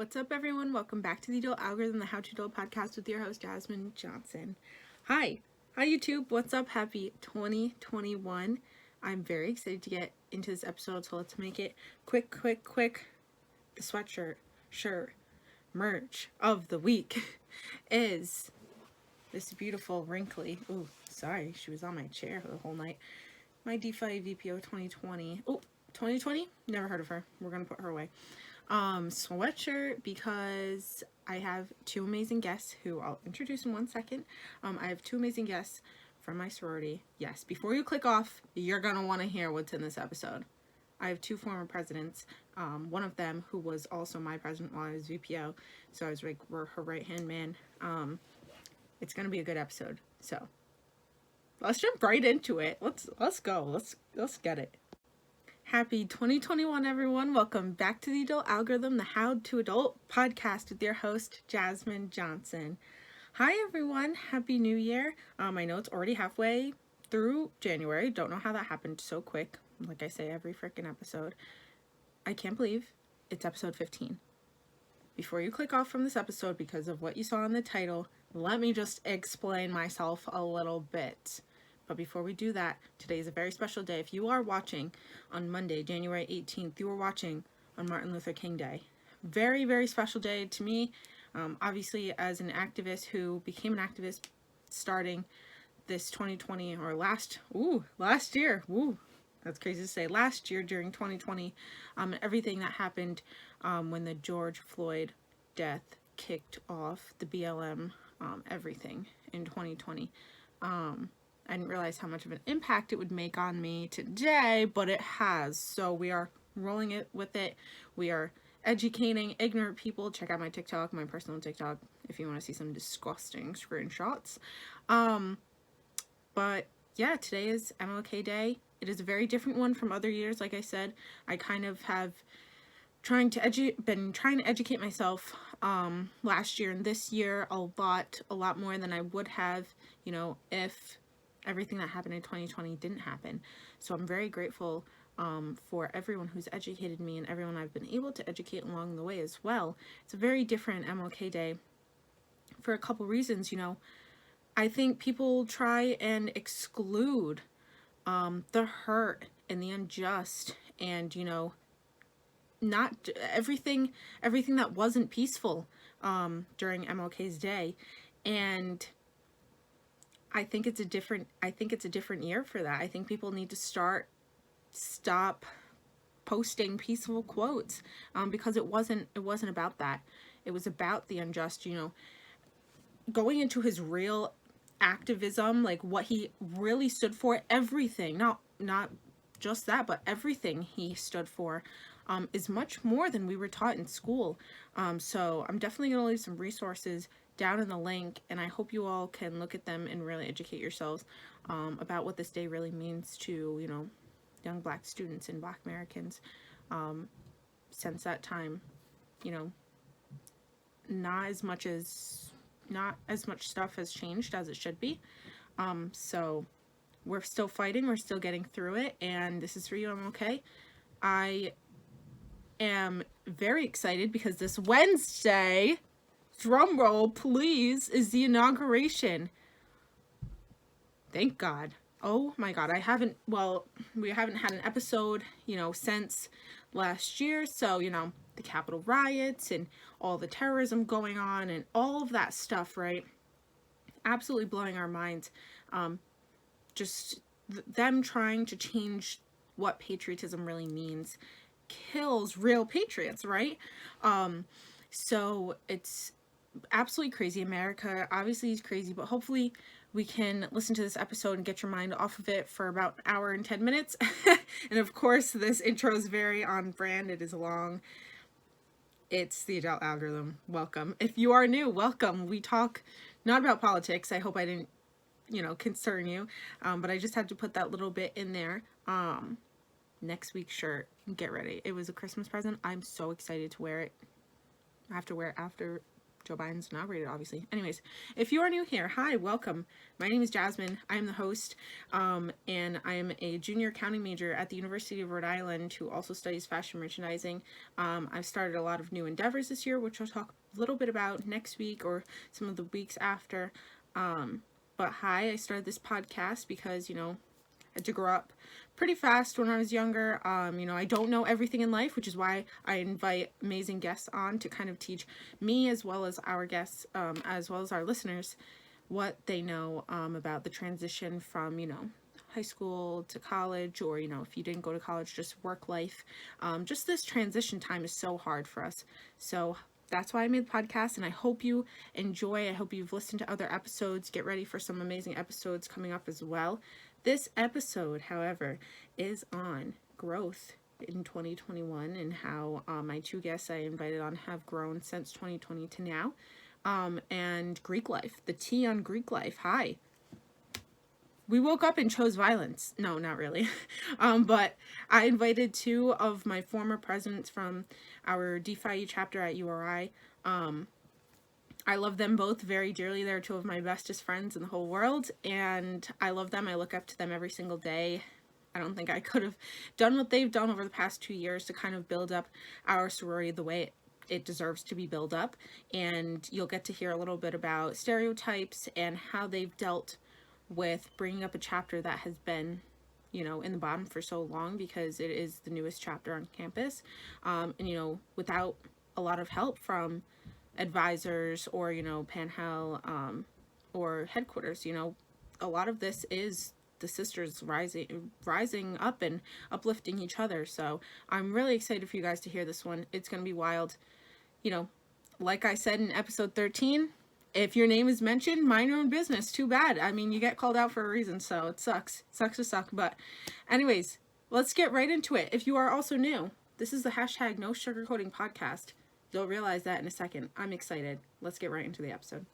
What's up, everyone? Welcome back to the Adult Algorithm, the How to Adult podcast with your host, Jasmine Johnson. Hi, YouTube. What's up? Happy 2021. I'm very excited to get into this episode, so let's make it quick. The sweatshirt, merch of the week is this beautiful, wrinkly, ooh, sorry, she was on my chair the whole night, my DeFi VPO 2020. Oh, 2020? Never heard of her. We're gonna put her away. Sweatshirt because I have two amazing guests who I'll introduce in 1 second. I have two amazing guests from my sorority. Yes, before you click off, you're gonna want to hear what's in this episode. I have two former presidents. One of them who was also my president while I was VPO, so I was like her right-hand man. It's gonna be a good episode. So let's jump right into it. Let's go. Let's get it. Happy 2021, everyone. Welcome back to the Adult Algorithm, the How to Adult podcast with your host, Jasmine Johnson. Hi, everyone. Happy New Year. I know it's already halfway through January. Don't know how that happened so quick. Like I say every freaking episode. I can't believe it's episode 15. Before you click off from this episode because of what you saw in the title, let me just explain myself a little bit. But before we do that, today is a very special day. If you are watching on Monday, January 18th, you are watching on Martin Luther King Day. Very, very special day to me. Obviously, as an activist who became an activist starting this 2020 or last year. That's crazy to say. Last year during 2020, and everything that happened when the George Floyd death kicked off the BLM, everything in 2020. I didn't realize how much of an impact it would make on me today, but it has. So we are rolling it with it. We are educating ignorant people. Check out my TikTok, my personal TikTok, if you want to see some disgusting screenshots. But yeah, today is MLK Day. It is a very different one from other years. Like I said, I kind of have been trying to educate myself last year and this year a lot more than I would have, if everything that happened in 2020 didn't happen. So I'm very grateful for everyone who's educated me and everyone I've been able to educate along the way as well. It's a very different MLK Day for a couple reasons. I think people try and exclude the hurt and the unjust and, not everything that wasn't peaceful during MLK's day. And I think it's a different year for that. I think people need to stop posting peaceful quotes because it wasn't about that. It was about the unjust, going into his real activism, like what he really stood for, everything, not just that, but everything he stood for is much more than we were taught in school. So I'm definitely going to leave some resources down in the link, and I hope you all can look at them and really educate yourselves about what this day really means to, young Black students and Black Americans. Since that time, not as much stuff has changed as it should be. So we're still fighting, we're still getting through it, and this is for you. I'm okay. I am very excited because this Wednesday, drum roll please, is the inauguration. Thank God. Oh my God. We haven't had an episode, since last year. So, the Capitol riots and all the terrorism going on and all of that stuff, right? Absolutely blowing our minds. Just them trying to change what patriotism really means kills real patriots, right? So it's absolutely crazy. America obviously is crazy, but hopefully we can listen to this episode and get your mind off of it for about an hour and 10 minutes. And of course, this intro is very on brand. It is long. It's the Adult Algorithm. Welcome. If you are new, welcome. We talk not about politics. I hope I didn't, concern you. But I just had to put that little bit in there. Next week's shirt, get ready. It was a Christmas present. I'm so excited to wear it. I have to wear it after Joe Biden's inaugurated, obviously. Anyways, if you are new here, hi, welcome. My name is Jasmine. I am the host, and I am a junior accounting major at the University of Rhode Island who also studies fashion merchandising. I've started a lot of new endeavors this year, which I'll talk a little bit about next week or some of the weeks after. But hi, I started this podcast because, I had to grow up pretty fast when I was younger. I don't know everything in life, which is why I invite amazing guests on to kind of teach me as well as our guests, as well as our listeners, what they know about the transition from, high school to college, or, if you didn't go to college, just work life. Just this transition time is so hard for us. So that's why I made the podcast, and I hope you enjoy. I hope you've listened to other episodes. Get ready for some amazing episodes coming up as well. This episode, however, is on growth in 2021 and how my two guests I invited on have grown since 2020 to now. And Greek life, the T on Greek life. Hi. We woke up and chose violence. No, not really. But I invited two of my former presidents from our DeFi chapter at URI. I love them both very dearly. They're two of my bestest friends in the whole world, and I love them. I look up to them every single day. I don't think I could have done what they've done over the past 2 years to kind of build up our sorority the way it deserves to be built up. And you'll get to hear a little bit about stereotypes and how they've dealt with bringing up a chapter that has been, in the bottom for so long, because it is the newest chapter on campus. And, without a lot of help from advisors or, Panhell, or headquarters, a lot of this is the sisters rising up and uplifting each other. So I'm really excited for you guys to hear this one. It's going to be wild. Like I said in episode 13, if your name is mentioned, mind your own business. Too bad. I mean, you get called out for a reason, so it sucks. Sucks to suck. But anyways, let's get right into it. If you are also new, this is the hashtag No Sugarcoating Podcast. You'll realize that in a second. I'm excited. Let's get right into the episode.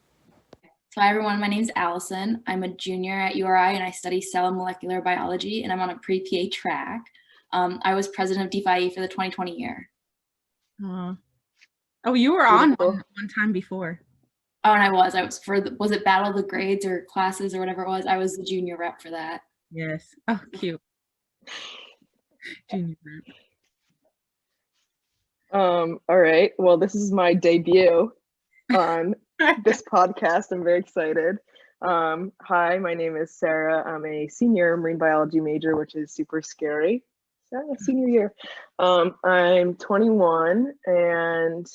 So hi everyone, my name is Allison. I'm a junior at URI and I study cell and molecular biology, and I'm on a pre-PA track. I was president of DeFi for the 2020 year. Oh, you were on one time before. Oh, and I was for was it Battle of the Grades or classes or whatever it was? I was the junior rep for that. Yes. Oh, cute. Junior rep. All right. Well, this is my debut on this podcast. I'm very excited. Hi, my name is Sarah. I'm a senior marine biology major, which is super scary. Senior year. I'm 21, and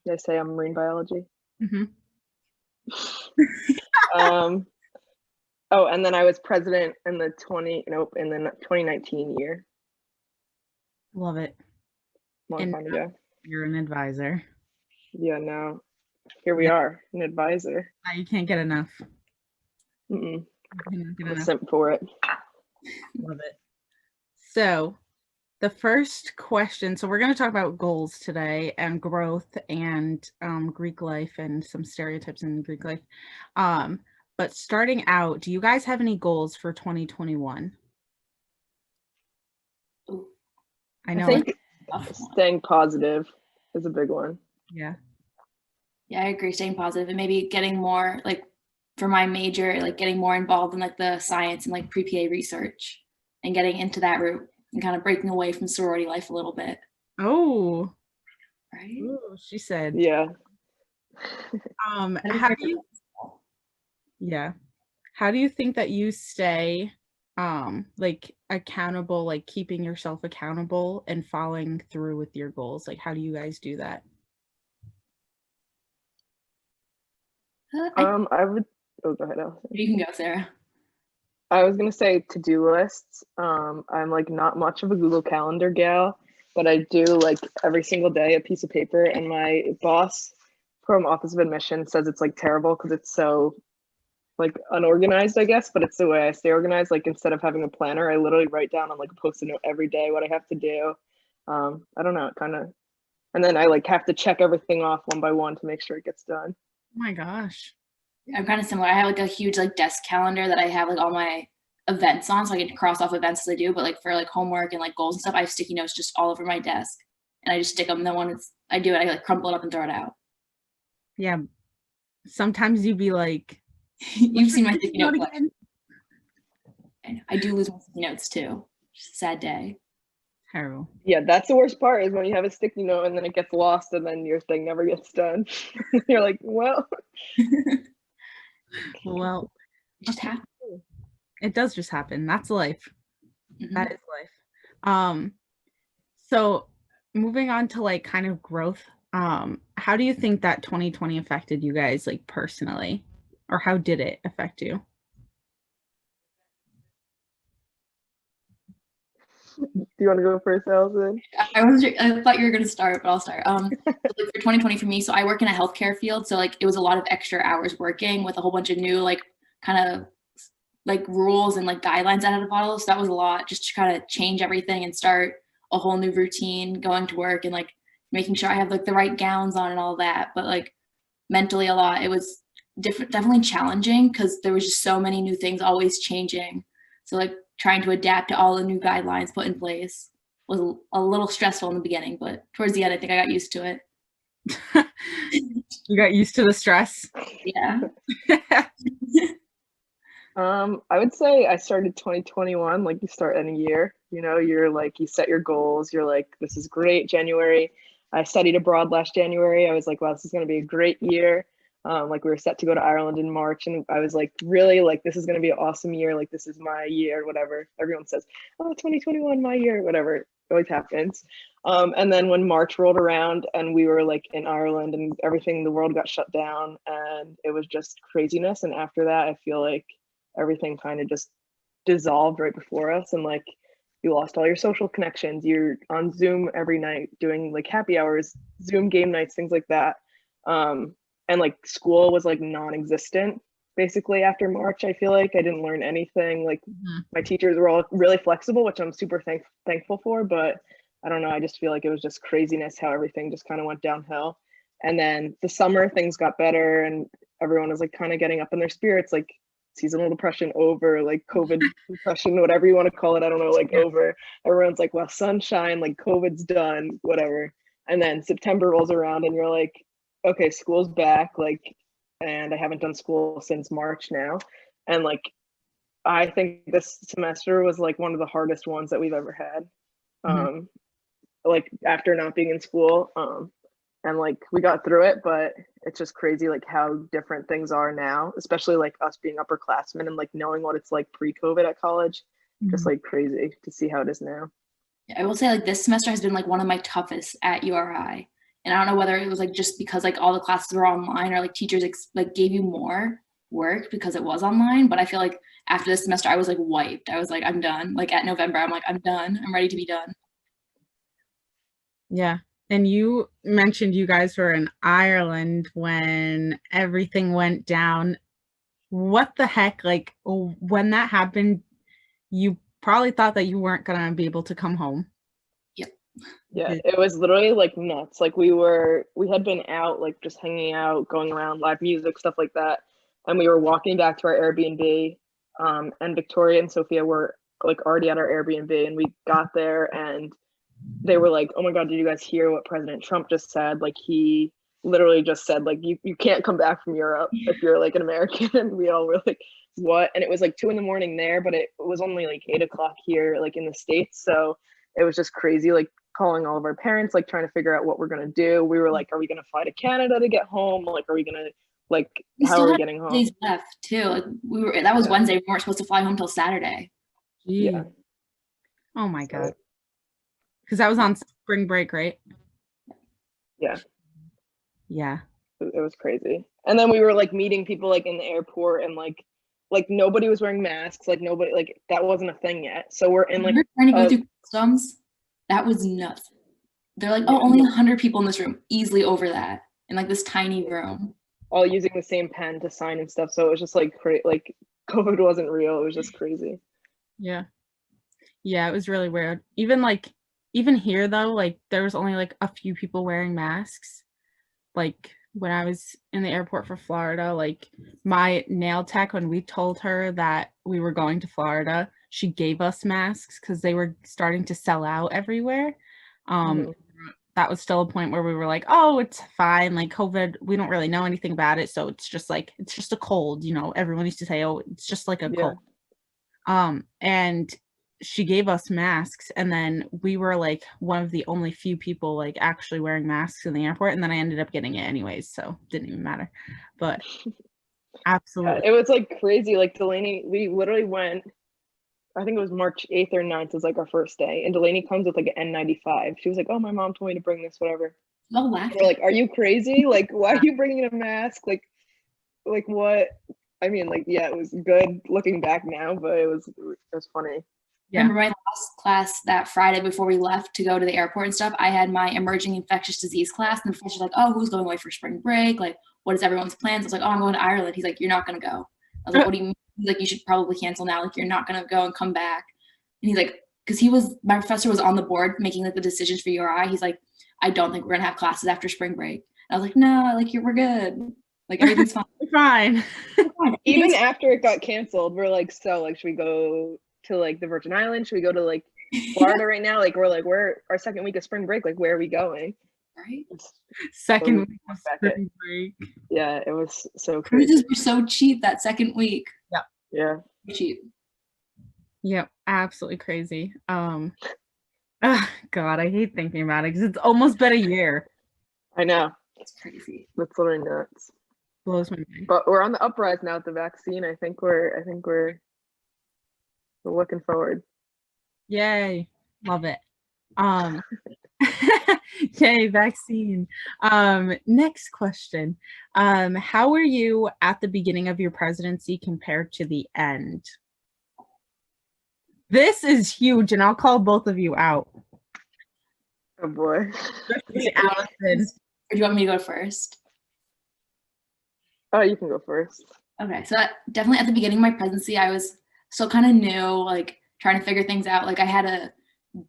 did I say I'm marine biology? Mm-hmm. Oh, and then I was president in the 2019 year. Love it. Long time ago. You're an advisor. Yeah, now here we are, an advisor. You can't get enough. I'm a simp for it. Love it. So the first question, so we're going to talk about goals today and growth and Greek life and some stereotypes in Greek life. But starting out, do you guys have any goals for 2021? I know. I think staying positive is a big one. Yeah. Yeah, I agree. Staying positive and maybe getting more, like for my major, like getting more involved in like the science and like pre-PA research and getting into that route and kind of breaking away from sorority life a little bit. Oh. Right. Ooh, she said. Yeah. How do you think that you stay like accountable, like keeping yourself accountable and following through with your goals? Like, how do you guys do that? I would go ahead, Allison. You can go, Sarah. I was gonna say to-do lists. I'm like not much of a Google Calendar gal, but I do like every single day a piece of paper, and my boss from Office of Admission says it's like terrible because it's so like unorganized, I guess, but it's the way I stay organized. Like instead of having a planner, I literally write down on like a post-it note every day what I have to do. I don't know, it kind of, and then I like have to check everything off one by one to make sure it gets done. Oh my gosh. I'm kind of similar. I have like a huge like desk calendar that I have like all my events on, so I get to cross off events as I do, but like for like homework and like goals and stuff, I have sticky notes just all over my desk, and I just stick them. And then when I do it, I like crumple it up and throw it out. Yeah. Sometimes you'd be like, You've seen my "What's sticky the note note collection. again?" I do lose my sticky notes too. Just a sad day. Terrible. Yeah, that's the worst part, is when you have a sticky note and then it gets lost and then your thing never gets done. You're like, well, Well, It just happened. it does just happen. That's life. Mhm. That is life. So moving on to like kind of growth, how do you think that 2020 affected you guys like personally? Or how did it affect you? do you want to go first, Allison? I thought you were gonna start, but I'll start. So, like, for 2020 for me, so I work in a healthcare field, so like it was a lot of extra hours working with a whole bunch of new like kind of like rules and like guidelines I had to follow. So that was a lot, just to kind of change everything and start a whole new routine, going to work and like making sure I have like the right gowns on and all that. But like mentally a lot, it was definitely challenging because there was just so many new things always changing. So like trying to adapt to all the new guidelines put in place was a little stressful in the beginning, but towards the end, I think I got used to it. You got used to the stress? Yeah. I would say I started 2021 like you start any year. You know, you're like, you set your goals. You're like, this is great. January, I studied abroad last January. I was like, wow, this is going to be a great year. Like we were set to go to Ireland in March, and I was like, really, like this is going to be an awesome year. Like this is my year, whatever. Everyone says, oh, 2021, my year, whatever. It always happens. And then when March rolled around and we were like in Ireland and everything, the world got shut down and it was just craziness. And after that, I feel like everything kind of just dissolved right before us, and like you lost all your social connections. You're on Zoom every night doing like happy hours, Zoom game nights, things like that. And like school was like non-existent basically after March. I feel like I didn't learn anything. Like my teachers were all really flexible, which I'm super thankful for, but I don't know, I just feel like it was just craziness how everything just kind of went downhill. And then the summer things got better and everyone was like kind of getting up in their spirits, like seasonal depression over, like COVID depression, whatever you want to call it, I don't know, like over. Everyone's like, well, sunshine, like COVID's done, whatever. And then September rolls around and you're like, okay, school's back, like, and I haven't done school since March now. And like, I think this semester was like one of the hardest ones that we've ever had. Like after not being in school. And like we got through it, but it's just crazy like how different things are now, especially like us being upperclassmen and like knowing what it's like pre-COVID at college. Just like crazy to see how it is now. I will say like this semester has been like one of my toughest at URI. And I don't know whether it was like just because like all the classes were online or like teachers like gave you more work because it was online. But I feel like after this semester, I was like wiped. I was like, I'm done. Like at November, I'm like, I'm done. I'm ready to be done. Yeah. And you mentioned you guys were in Ireland when everything went down. What the heck? Like when that happened, you probably thought that you weren't gonna be able to come home. Yep. Yeah, it was literally like nuts. Like we had been out, like just hanging out, going around, live music, stuff like that. And we were walking back to our Airbnb. And Victoria and Sophia were like already at our Airbnb, and we got there and they were like, oh my God, did you guys hear what President Trump just said? Like he literally just said, like, you can't come back from Europe if you're like an American. And we all were like, what? And it was like 2 a.m. there, but it was only like 8 o'clock here, like in the States. So it was just crazy, like calling all of our parents, like trying to figure out what we're gonna do. We were like, are we gonna fly to Canada to get home? Like, are we gonna like We how still are we had getting home? days left too. Like that was Yeah. Wednesday. We weren't supposed to fly home till Saturday. Yeah. Oh my God. Because that was on spring break, right? Yeah. Yeah. It was crazy. And then we were like meeting people like in the airport, and like nobody was wearing masks, like nobody, like that wasn't a thing yet. So we're in like Trying to go through customs. That was nuts. They're like, oh, only 100 people in this room, easily over that in like this tiny room. All using the same pen to sign and stuff. So it was just like like COVID wasn't real. It was just crazy. Yeah. Yeah, it was really weird. Even here though, like there was only like a few people wearing masks. Like when I was in the airport for Florida, like my nail tech, when we told her that we were going to Florida, she gave us masks because they were starting to sell out everywhere. that was still a point where we were like, oh, it's fine. Like COVID, we don't really know anything about it. So it's just a cold, everyone used to say, oh, it's just like a Yeah. cold. And she gave us masks, and then we were like one of the only few people like actually wearing masks in the airport. And then I ended up getting it anyways. So it didn't even matter, but absolutely. It was like crazy. Like Delaney, we literally went, I think it was March 8th or 9th was like our first day. And Delaney comes with like an N95. She was like, oh, my mom told me to bring this, whatever. Oh, laughing. We're like, are you crazy? Like, why are you bringing a mask? Like what? I mean, like, yeah, it was good looking back now, but it was funny. Yeah. Remember my last class that Friday before we left to go to the airport and stuff, I had my emerging infectious disease class, and the professor's like, oh, who's going away for spring break? Like, what is everyone's plans? I was like, oh, I'm going to Ireland. He's like, you're not going to go. I was like, what do you mean? He's like, you should probably cancel now. Like, you're not going to go and come back. And he's like, because my professor was on the board making like the decisions for URI. He's like, I don't think we're going to have classes after spring break. And I was like, no, like, we're good. Like, everything's fine. Fine. Even after it got canceled, we're like, so like, should we go to like the Virgin Islands? Should we go to like Florida right now? Like, we're like, we're our second week of spring break. Like, where are we going? Right. Second week of spring break. Yeah, it was so crazy. Cruises were so cheap that second week. Yeah. Cheap. Yep, absolutely crazy. God, I hate thinking about it because it's almost been a year. I know. It's crazy. That's literally nuts. Blows my mind. But we're on the uprise now with the vaccine. I think we're looking forward. Yay. Love it. Yay, vaccine. Next question. How were you at the beginning of your presidency compared to the end? This is huge, and I'll call both of you out. Oh boy. Allison. Or do you want me to go first? Oh, you can go first. Okay, so definitely at the beginning of my presidency, I was still kind of new, like trying to figure things out. Like I had a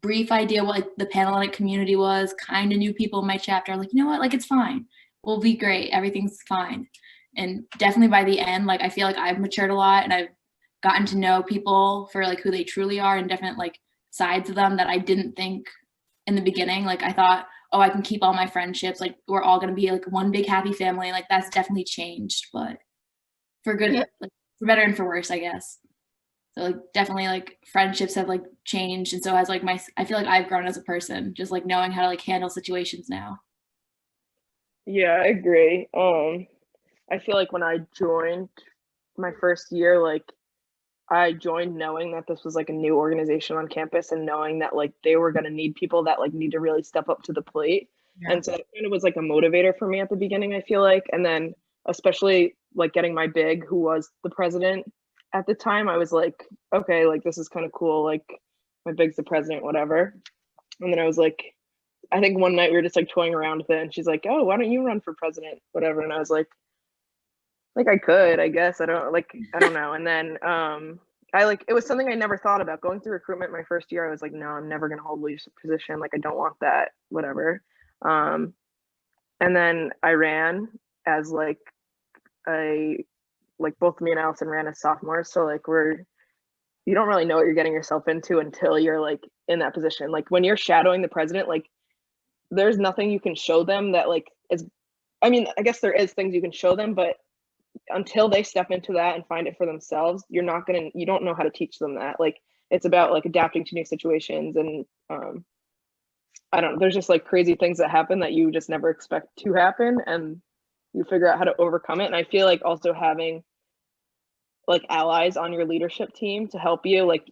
brief idea what like the Panhellenic community was, kind of knew people in my chapter. Like, you know what, like it's fine. We'll be great. Everything's fine. And definitely by the end, like I feel like I've matured a lot and I've gotten to know people for like who they truly are and different like sides of them that I didn't think in the beginning. Like I thought, oh, I can keep all my friendships. Like we're all going to be like one big happy family. Like that's definitely changed, but for good, like, for better and for worse, I guess. So like definitely like friendships have like changed. And so as like I feel like I've grown as a person, just like knowing how to like handle situations now. Yeah, I agree. I feel like when I joined my first year, like I joined knowing that this was like a new organization on campus and knowing that like they were going to need people that like need to really step up to the plate. Yeah. And so it kind of was like a motivator for me at the beginning, I feel like. And then especially like getting my big, who was the president at the time, I was like, okay, like this is kind of cool. Like my big's the president, whatever. And then I was like, I think one night we were just like toying around with it and she's like, oh, why don't you run for president, whatever. And I was like I could, I guess. I don't know. And then it was something I never thought about. Going through recruitment my first year, I was like, no, I'm never gonna hold a leadership position. Like I don't want that, whatever. And then I ran as like both me and Allison ran as sophomores. So like you don't really know what you're getting yourself into until you're like in that position. Like when you're shadowing the president, like there's nothing you can show them that like I guess there is things you can show them, but until they step into that and find it for themselves, you don't know how to teach them that. Like it's about like adapting to new situations and I don't know, there's just like crazy things that happen that you just never expect to happen and you figure out how to overcome it. And I feel like also having like allies on your leadership team to help you, like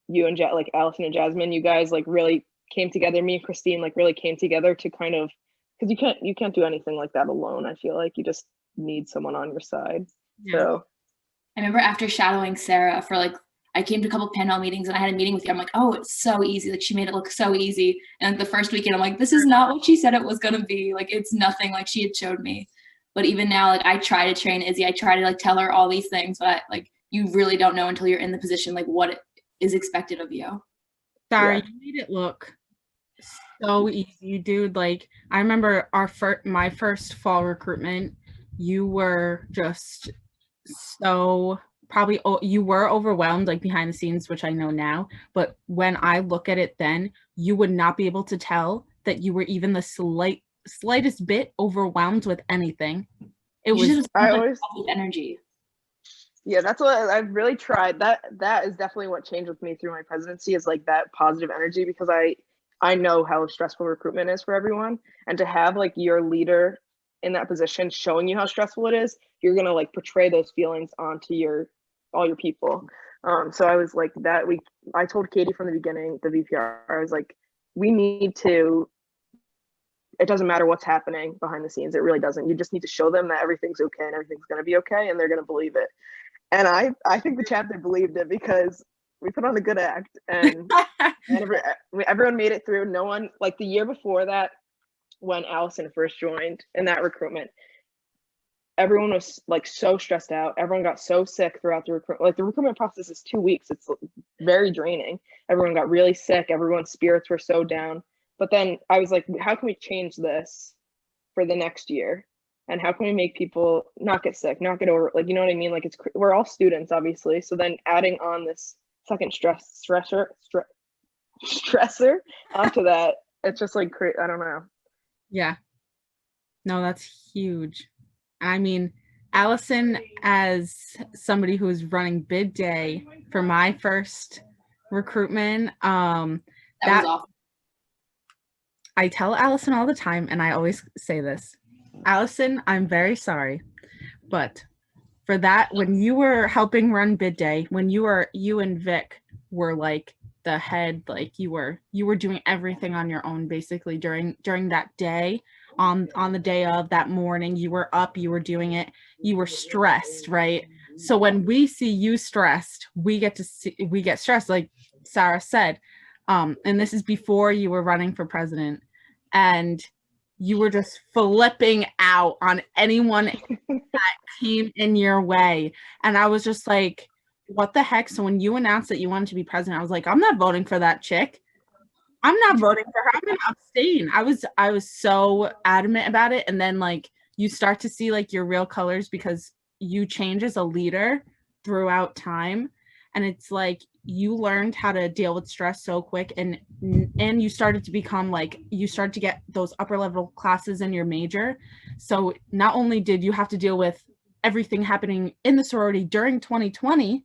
you and like Allison and Jasmine, you guys like really came together. Me and Christine like really came together to kind of, because you can't do anything like that alone. I feel like you just need someone on your side. Yeah. So I remember after shadowing Sarah for like, I came to a couple of panel meetings and I had a meeting with you. I'm like, oh, it's so easy. Like she made it look so easy. And like the first weekend, I'm like, this is not what she said it was going to be. Like, it's nothing like she had showed me. But even now, like I try to train Izzy. I try to like tell her all these things, but like you really don't know until you're in the position, like what is expected of you. Sorry, you made it look so easy, dude. Like I remember my first fall recruitment, you were just so probably you were overwhelmed like behind the scenes, which I know now, but when I look at it then, you would not be able to tell that you were even the slightest bit overwhelmed with anything. It You was just I have always positive energy. Yeah, that's what I've really tried. That is definitely what changed with me through my presidency, is like that positive energy, because I know how stressful recruitment is for everyone, and to have like your leader in that position showing you how stressful it is, you're gonna like portray those feelings onto all your people. So I was like that week. I told Katie from the beginning, the VPR, I was like, we need to. It doesn't matter what's happening behind the scenes. It really doesn't. You just need to show them that everything's okay and everything's gonna be okay, and they're gonna believe it. And I think the chapter believed it, because we put on a good act, and everyone made it through. No one, like the year before that, when Allison first joined in that recruitment, everyone was like so stressed out. Everyone got so sick throughout the recruitment. Like the recruitment process is 2 weeks. It's very draining. Everyone got really sick. Everyone's spirits were so down. But then I was like, how can we change this for the next year? And how can we make people not get sick, not get over, like, you know what I mean? Like we're all students, obviously. So then adding on this second stressor onto that, it's just like, I don't know. Yeah. No, that's huge. I mean, Allison, as somebody who was running bid day for my first recruitment, That was awful. I tell Allison all the time, and I always say this, Allison, I'm very sorry, but for that, when you were helping run bid day, when you and Vic were like the head, like you were doing everything on your own basically during that day, on the day of that morning, you were up, you were doing it, you were stressed, right? So when we see you stressed, we get stressed, like Sarah said. And this is before you were running for president, and you were just flipping out on anyone that came in your way. And I was just like, what the heck? So when you announced that you wanted to be president, I was like, I'm not voting for that chick. I'm not voting for her. I'm gonna abstain. I was so adamant about it. And then like you start to see like your real colors, because you change as a leader throughout time. And it's like you learned how to deal with stress so quick, and you started to become like, you started to get those upper level classes in your major. So not only did you have to deal with everything happening in the sorority during 2020,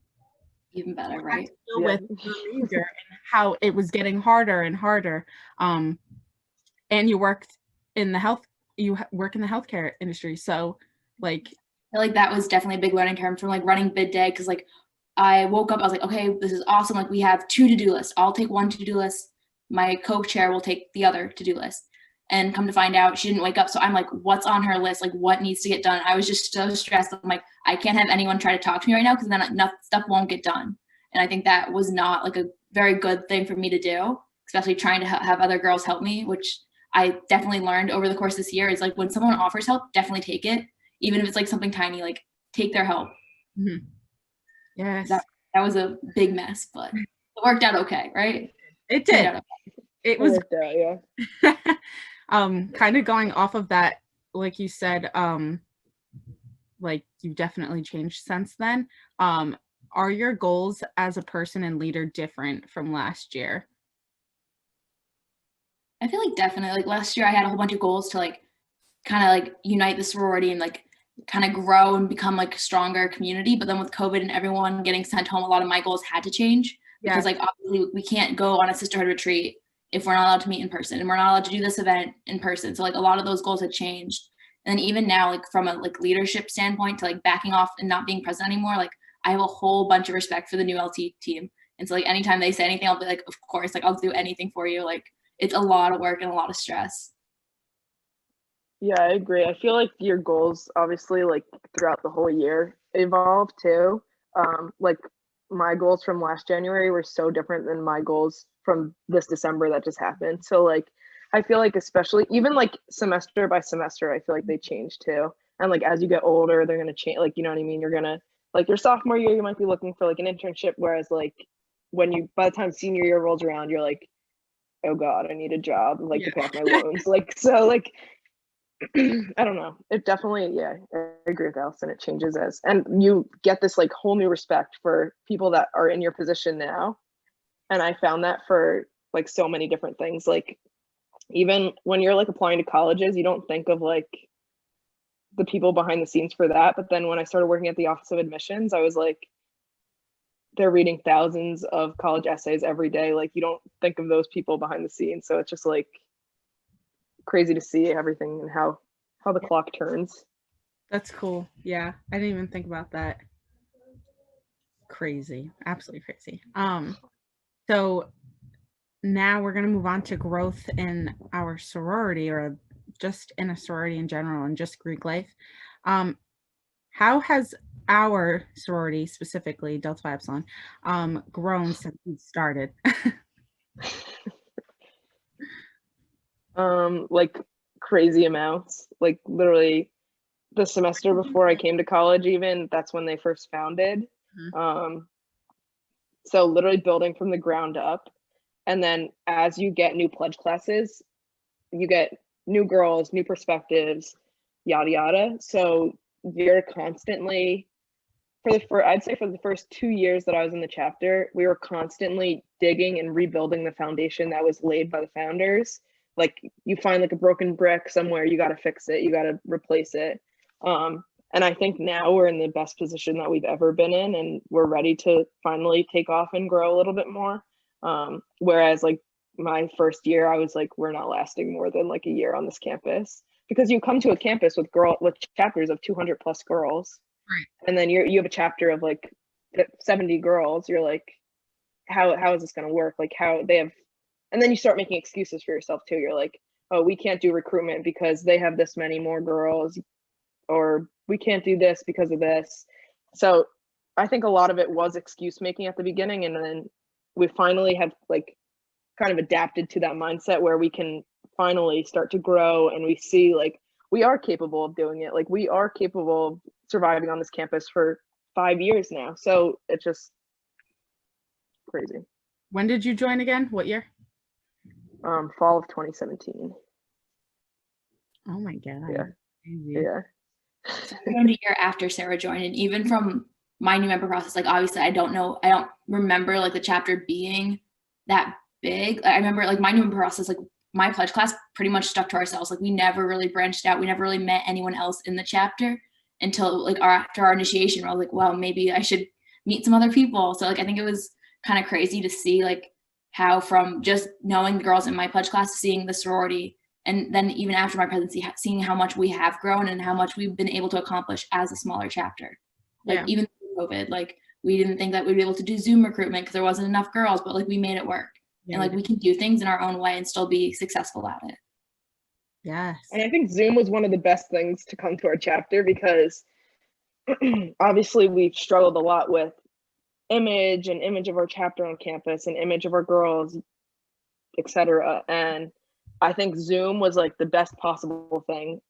Even better, right? deal with the major and how it was getting harder and harder. And you work in the healthcare industry. So like, I feel like that was definitely a big learning term from like running bid day, because like I woke up, I was like, okay, this is awesome. Like we have 2 to-do lists. I'll take one to-do list. My co-chair will take the other to-do list. And come to find out, she didn't wake up. So I'm like, what's on her list? Like what needs to get done? I was just so stressed. I'm like, I can't have anyone try to talk to me right now, because then stuff won't get done. And I think that was not like a very good thing for me to do, especially trying to have other girls help me, which I definitely learned over the course of this year is like when someone offers help, definitely take it. Even if it's like something tiny, like take their help. mm-hmm. Yes, that was a big mess, but it worked out okay, right? It did. It was worked out, yeah. Kind of going off of that, like you said, like you definitely changed since then. Are your goals as a person and leader different from last year? I feel like definitely, like last year I had a whole bunch of goals to like kind of like unite the sorority and like kind of grow and become like a stronger community. But then with COVID and everyone getting sent home, a lot of my goals had to change, because like obviously we can't go on a sisterhood retreat if we're not allowed to meet in person, and we're not allowed to do this event in person. So like a lot of those goals had changed. And then even now, like from a like leadership standpoint to like backing off and not being present anymore, like I have a whole bunch of respect for the new LT team. And so like anytime they say anything, I'll be like, of course, like I'll do anything for you. Like it's a lot of work and a lot of stress. Yeah, I agree. I feel like your goals obviously like throughout the whole year evolve too. Like my goals from last January were so different than my goals from this December that just happened. So like I feel like especially even like semester by semester, I feel like they change too. And like as you get older, they're gonna change, like you know what I mean? You're gonna like your sophomore year, you might be looking for like an internship, whereas like when you by the time senior year rolls around, you're like, oh God, I need a job, like to pay off my loans. Like so like I don't know. It definitely, yeah, I agree with Allison. It changes and you get this like whole new respect for people that are in your position now. And I found that for like so many different things. Like even when you're like applying to colleges, you don't think of like the people behind the scenes for that. But then when I started working at the Office of Admissions, I was like, they're reading thousands of college essays every day. Like you don't think of those people behind the scenes. So it's just like crazy to see everything and how the clock turns. That's cool. Yeah, I didn't even think about that. Crazy, absolutely crazy. So now we're gonna move on to growth in our sorority, or just in a sorority in general, and just Greek life. How has our sorority, specifically Delta Phi Epsilon, grown since we started? Like crazy amounts. Like literally the semester before I came to college, even that's when they first founded. So literally building from the ground up. And then as you get new pledge classes, you get new girls, new perspectives, yada yada. So you're constantly I'd say for the first 2 years that I was in the chapter, we were constantly digging and rebuilding the foundation that was laid by the founders. Like you find like a broken brick somewhere, you got to fix it, you got to replace it. And I think now we're in the best position that we've ever been in, and we're ready to finally take off and grow a little bit more. Whereas like my first year, I was like, we're not lasting more than like a year on this campus, because you come to a campus with chapters of 200 plus girls. Right. And then you have a chapter of like 70 girls. You're like, how is this going to work? Like how they have, and then you start making excuses for yourself too. You're like, oh, we can't do recruitment because they have this many more girls, or we can't do this because of this. So I think a lot of it was excuse making at the beginning, and then we finally have like kind of adapted to that mindset where we can finally start to grow, and we see like we are capable of doing it. Like we are capable of surviving on this campus for 5 years now. So it's just crazy. When did you join again? What year? Fall of 2017. Oh my god. Yeah. Crazy. Yeah. So I joined a year after Sarah joined, and even from my new member process, like obviously I don't remember like the chapter being that big. I remember like my new member process, like my pledge class pretty much stuck to ourselves. Like we never really branched out. We never really met anyone else in the chapter until like after our initiation. I was like, well, maybe I should meet some other people. So like I think it was kind of crazy to see like how from just knowing the girls in my pledge class to seeing the sorority, and then even after my presidency, seeing how much we have grown and how much we've been able to accomplish as a smaller chapter. Like even through COVID, like we didn't think that we'd be able to do Zoom recruitment because there wasn't enough girls, but like we made it work. And like we can do things in our own way and still be successful at it. Yes. And I think Zoom was one of the best things to come to our chapter, because obviously we've struggled a lot with image of our chapter on campus and image of our girls, etc. And I think Zoom was like the best possible thing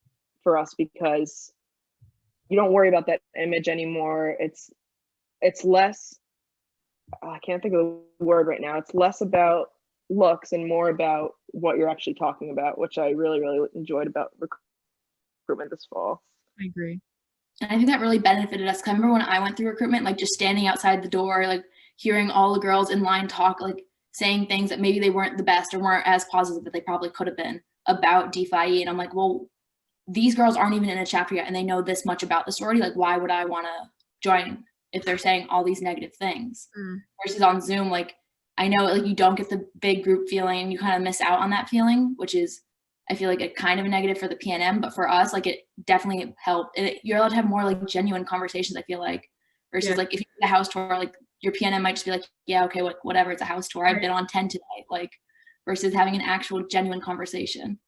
for us, because you don't worry about that image anymore. It's less, I can't think of the word right now. It's less about looks and more about what you're actually talking about, which I really, really enjoyed about recruitment this fall. I agree. And I think that really benefited us. I remember when I went through recruitment, like just standing outside the door, like hearing all the girls in line talk, like saying things that maybe they weren't the best or weren't as positive that they probably could have been about DPHE. And I'm like, well, these girls aren't even in a chapter yet and they know this much about the sorority. Like, why would I want to join if they're saying all these negative things? Versus on Zoom, like I know like you don't get the big group feeling and you kind of miss out on that feeling, which is, I feel like a kind of a negative for the PNM, but for us, like it definitely helped. You're allowed to have more like genuine conversations, I feel like, versus like if you get a house tour, like your PNM might just be like, yeah, okay, whatever, it's a house tour. I've been on 10 today, like versus having an actual genuine conversation.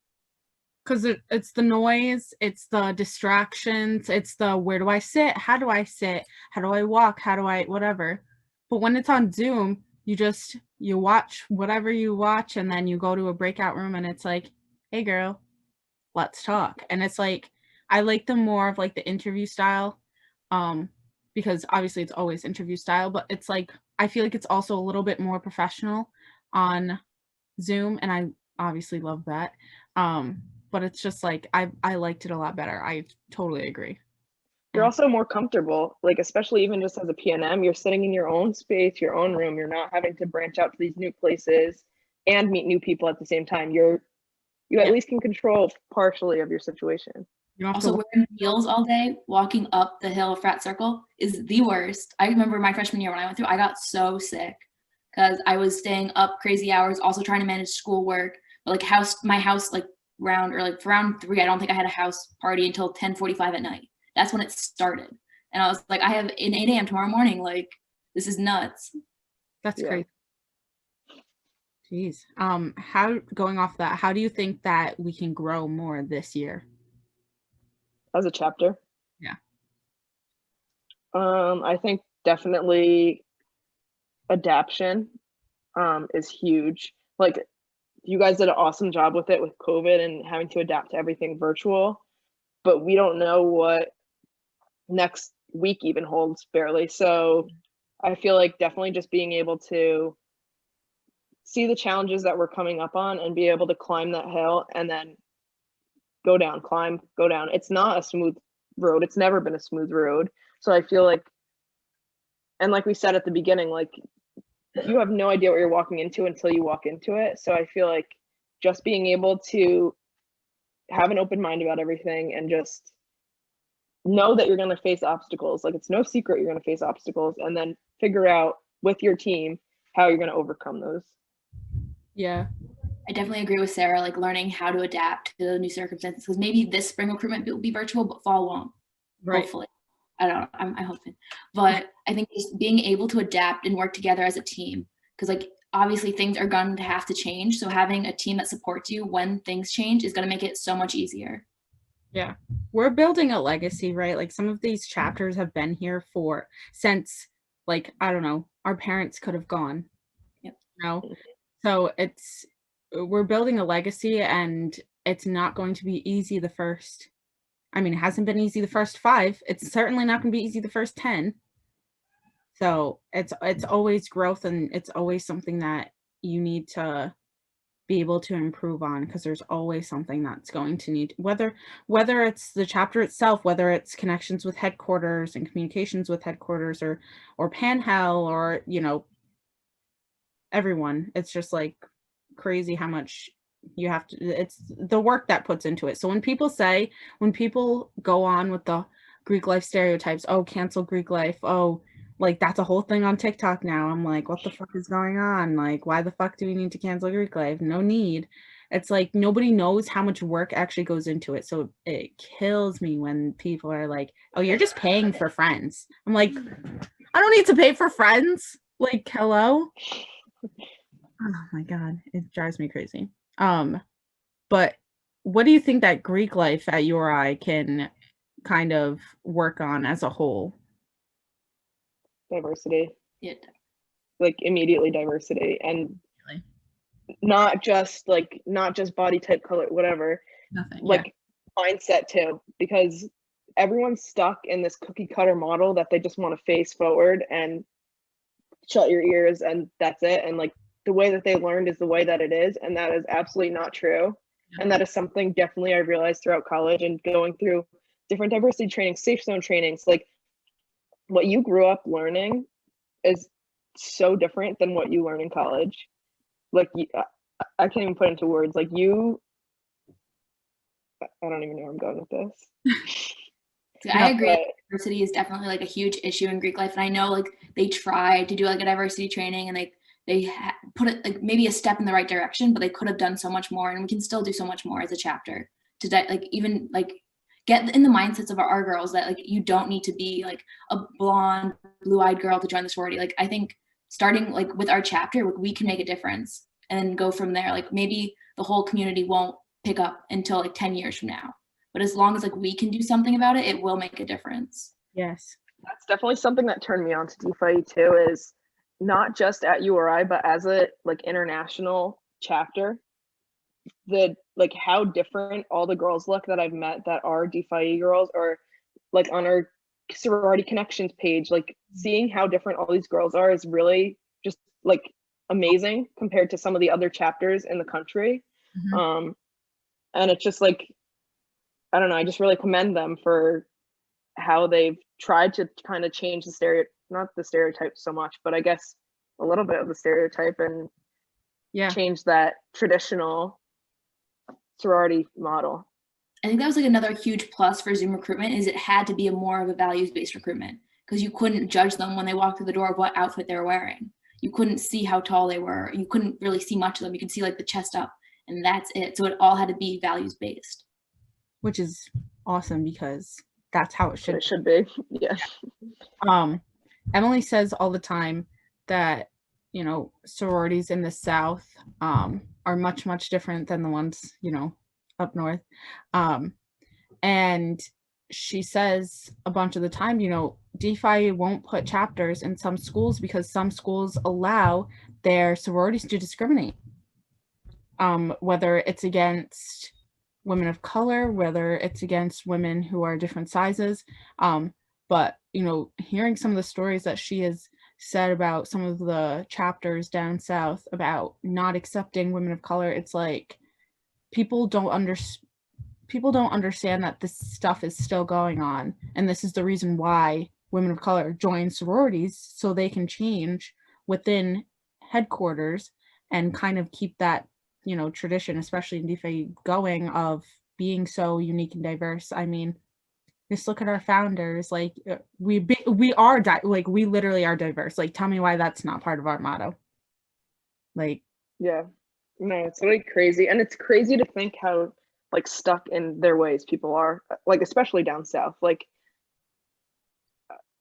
Because it's the noise, it's the distractions, it's the where do I sit, how do I sit, how do I walk, how do I whatever. But when it's on Zoom, you watch whatever you watch, and then you go to a breakout room and it's like, hey girl, let's talk. And it's like I like the more of like the interview style, because obviously it's always interview style, but it's like I feel like it's also a little bit more professional on Zoom, and I obviously love that. But it's just like I liked it a lot better. I totally agree. You're also more comfortable, like especially even just as a PNM, you're sitting in your own space, your own room. You're not having to branch out to these new places and meet new people at the same time. You're you at least can control partially of your situation. You don't have Also, to wearing heels all day, walking up the hill of frat circle is the worst. I remember my freshman year when I went through, I got so sick because I was staying up crazy hours, also trying to manage schoolwork. But like my house, like for round 3, I don't think I had a house party until 10:45 at night. That's when it started. And I was like, I have an 8 a.m. tomorrow morning. Like, this is nuts. That's Yeah. crazy. Jeez. Going off that, how do you think that we can grow more this year? As a chapter? Yeah. I think definitely adaption is huge. Like, you guys did an awesome job with it with COVID and having to adapt to everything virtual, but we don't know what next week even holds barely. So I feel like definitely just being able to see the challenges that we're coming up on and be able to climb that hill and then go down, climb, go down. It's not a smooth road. It's never been a smooth road. So I feel like, and like we said at the beginning, like, you have no idea what you're walking into until you walk into it. So I feel like just being able to have an open mind about everything and just know that you're going to face obstacles. Like, it's no secret you're going to face obstacles, and then figure out with your team how you're going to overcome those. Yeah. I definitely agree with Sarah, like learning how to adapt to the new circumstances, because maybe this spring recruitment will be virtual, but fall won't. Right. Hopefully. I don't know. I'm hoping. But I think just being able to adapt and work together as a team, because like obviously things are going to have to change. So having a team that supports you when things change is going to make it so much easier. Yeah. We're building a legacy, right? Like, some of these chapters have been here since, like, I don't know, our parents could have gone. Yep. You know? So we're building a legacy, and it's not going to be easy it hasn't been easy the first 5. It's certainly not going to be easy the first 10. So it's always growth, and it's always something that you need to be able to improve on, because there's always something that's going to need, whether it's the chapter itself, whether it's connections with headquarters and communications with headquarters, or Panhell, or everyone. It's just like crazy how much you have to, it's the work that puts into it. So when people go on with the Greek life stereotypes, oh, cancel Greek life, oh, like that's a whole thing on TikTok now. I'm like, what the fuck is going on? Like, why the fuck do we need to cancel Greek life? No need. It's like nobody knows how much work actually goes into it. So it kills me when people are like, oh, you're just paying for friends. I'm like, I don't need to pay for friends. Like, hello? Oh my God, it drives me crazy. But what do you think that Greek life at URI can kind of work on as a whole? Diversity. Yeah. Like, immediately diversity, and Really? not just body type, color, whatever. Nothing. Like, mindset too, because everyone's stuck in this cookie cutter model that they just want to face forward and shut your ears and that's it. And like, the way that they learned is the way that it is, and that is absolutely not true. Yeah. And that is something definitely I realized throughout college and going through different diversity trainings, safe zone trainings. Like, what you grew up learning is so different than what you learn in college. Like, I can't even put into words. Like, I don't even know where I'm going with this. I agree. Diversity is definitely like a huge issue in Greek life, and I know like they try to do like a diversity training, and they put it like maybe a step in the right direction, but they could have done so much more, and we can still do so much more as a chapter to like even like get in the mindsets of our girls that like you don't need to be like a blonde, blue-eyed girl to join the sorority. Like, I think starting like with our chapter, we can make a difference and go from there. Like, maybe the whole community won't pick up until like 10 years from now. But as long as like we can do something about it, it will make a difference. Yes. That's definitely something that turned me on to DeFi too, is not just at URI, but as a like international chapter, like how different all the girls look that I've met that are DeFi girls, or like on our sorority connections page, like seeing how different all these girls are is really just like amazing compared to some of the other chapters in the country. Mm-hmm. And it's just like, I don't know, I just really commend them for how they've tried to kind of change not the stereotype so much, but I guess a little bit of the stereotype, and change that traditional sorority model. I think that was like another huge plus for Zoom recruitment is it had to be a more of a values-based recruitment because you couldn't judge them when they walked through the door of what outfit they were wearing. You couldn't see how tall they were. You couldn't really see much of them. You could see like the chest up and that's it. So it all had to be values-based. Which is awesome because that's how it should. It should be. Yeah. Emily says all the time that, you know, sororities in the South are much, much different than the ones, you know, up north. And she says a bunch of the time, you know, DeFi won't put chapters in some schools because some schools allow their sororities to discriminate. Whether it's against women of color, whether it's against women who are different sizes. But, you know, hearing some of the stories that she has said about some of the chapters down south about not accepting women of color, it's like people don't understand that this stuff is still going on, and this is the reason why women of color join sororities, so they can change within headquarters and kind of keep that, you know, tradition, especially in DeFi, going of being so unique and diverse. I mean, just look at our founders. Like we literally are diverse. Like, tell me why that's not part of our motto. Like, yeah, no, it's really crazy, and it's crazy to think how like stuck in their ways people are, like especially down south. Like,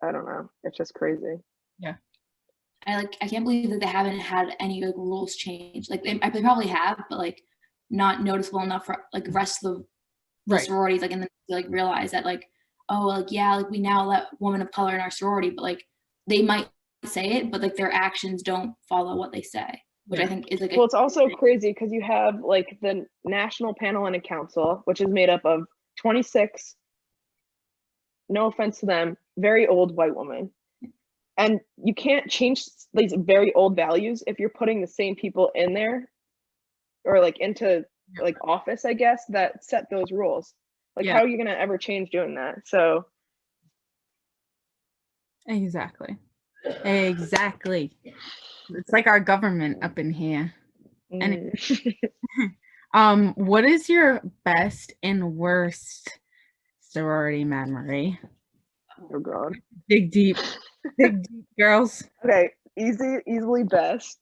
I don't know, it's just crazy. Yeah, I can't believe that they haven't had any like rules change. Like they probably have, but like not noticeable enough for like the rest of the sororities like in the like realize that like, oh, like yeah, like we now let women of color in our sorority, but like they might say it, but like their actions don't follow what they say, which I think is like well, it's also crazy because you have like the National Panel and Council, which is made up of 26, no offense to them, very old white women. And you can't change these very old values if you're putting the same people in there or like into like office, I guess, that set those rules. Like, how are you gonna ever change doing that? So exactly. It's like our government up in here. And what is your best and worst sorority memory? Oh god. Dig deep girls. Okay, easily best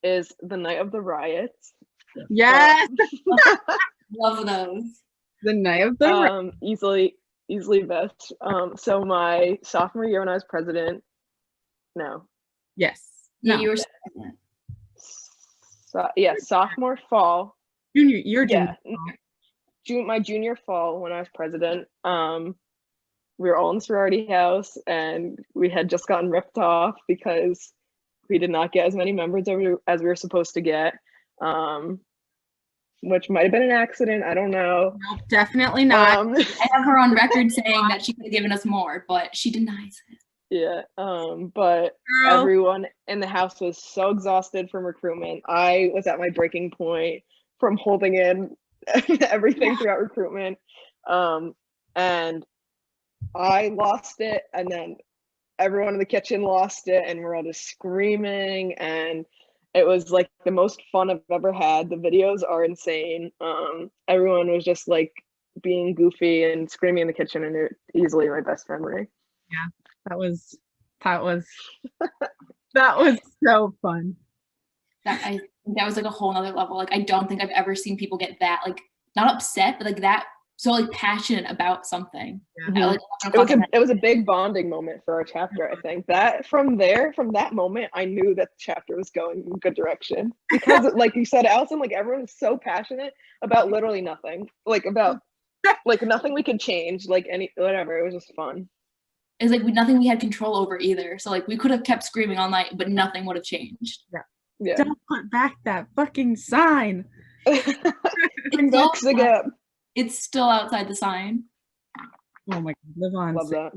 is the night of the riots. Yes. Love those. The night of the easily best. So my sophomore year when I was president. No. Yes. Yeah, no. you were sophomore fall. Junior. My junior fall when I was president. We were all in sorority house and we had just gotten ripped off because we did not get as many members as we were supposed to get. Which might have been an accident. I don't know. Nope, definitely not. I have her on record saying that she could have given us more, but she denies it. Yeah. But everyone in the house was so exhausted from recruitment. I was at my breaking point from holding in everything throughout recruitment. And I lost it, and then everyone in the kitchen lost it, and we're all just screaming, and it was like the most fun I've ever had. The videos are insane. Everyone was just like being goofy and screaming in the kitchen, and it easily my best memory. Yeah, that was so fun. That was like a whole nother level. Like I don't think I've ever seen people get that like not upset, but like that so like passionate about something. Yeah. It was a big bonding moment for our chapter. I think that from that moment, I knew that the chapter was going in a good direction because, like you said, Allison, like everyone was so passionate about literally nothing, like about like nothing we could change, like whatever. It was just fun. It's like nothing we had control over either. So like we could have kept screaming all night, but nothing would have changed. Yeah. Don't put back that fucking sign. It's still outside the sign. Oh my god, live on. Love that.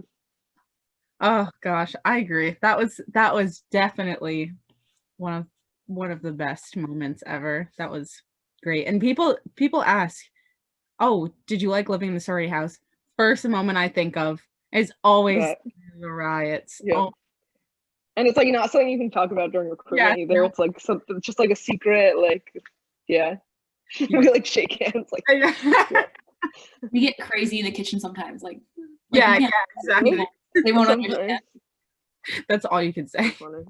Oh gosh, I agree. That was definitely one of the best moments ever. That was great. And people ask, "Oh, did you like living in the sorority house?" First moment I think of is always the riots. Yeah. Oh. And it's like not something you can talk about during recruitment either. No. It's like something just like a secret, like yeah. We like shake hands, like We get crazy in the kitchen sometimes, like yeah, we yeah, can't- exactly. They won't sometimes. understand. That's all you can say. Funny.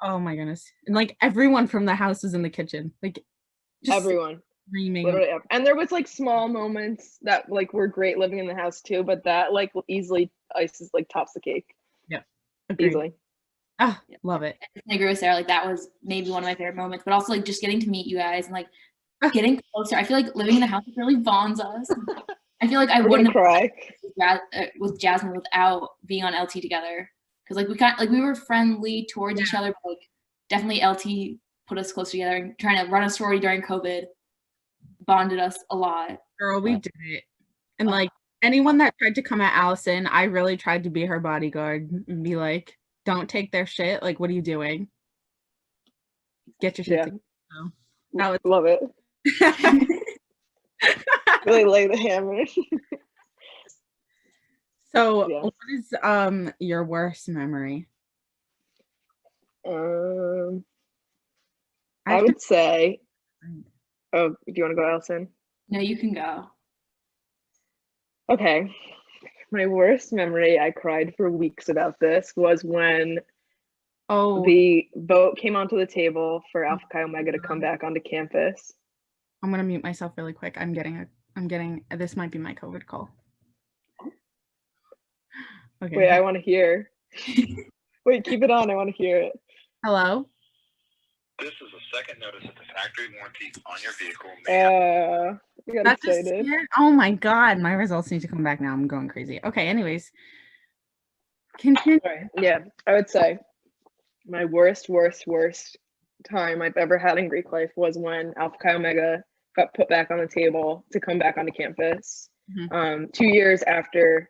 Oh my goodness. And like everyone from the house is in the kitchen. Like just Everyone. screaming. Literally, and there was like small moments that like were great living in the house too, but that like easily ices like tops the cake. Yep. Agreed. Easily. Oh, love it. I agree with Sarah. Like that was maybe one of my favorite moments, but also like just getting to meet you guys and like getting closer. I feel like living in the house really bonds us. I feel like I We're wouldn't gonna have cry. with Jasmine without being on LT together, because like we were friendly towards each other, but like definitely LT put us close together, and trying to run a sorority during COVID bonded us a lot. Girl, we did it. And like anyone that tried to come at Allison, I really tried to be her bodyguard and be like, don't take their shit. Like, what are you doing? Get your shit together. So, that was Love it. Really lay the hammer. So Yeah. what is your worst memory? I would say, oh, do you want to go, Allison? No, you can go. Okay. My worst memory, I cried for weeks about this, was when the vote came onto the table for Alpha Chi Omega to come back onto campus. I'm gonna mute myself really quick. I'm getting this might be my COVID call. Okay. Wait, I want to hear. Wait, keep it on. I want to hear it. Hello? This is a second notice that the factory warranty on your vehicle I got excited. Oh my god, my results need to come back now. I'm going crazy. Okay, anyways. Continue. Right. Yeah, I would say my worst time I've ever had in Greek life was when Alpha Chi Omega got put back on the table to come back onto campus. 2 years after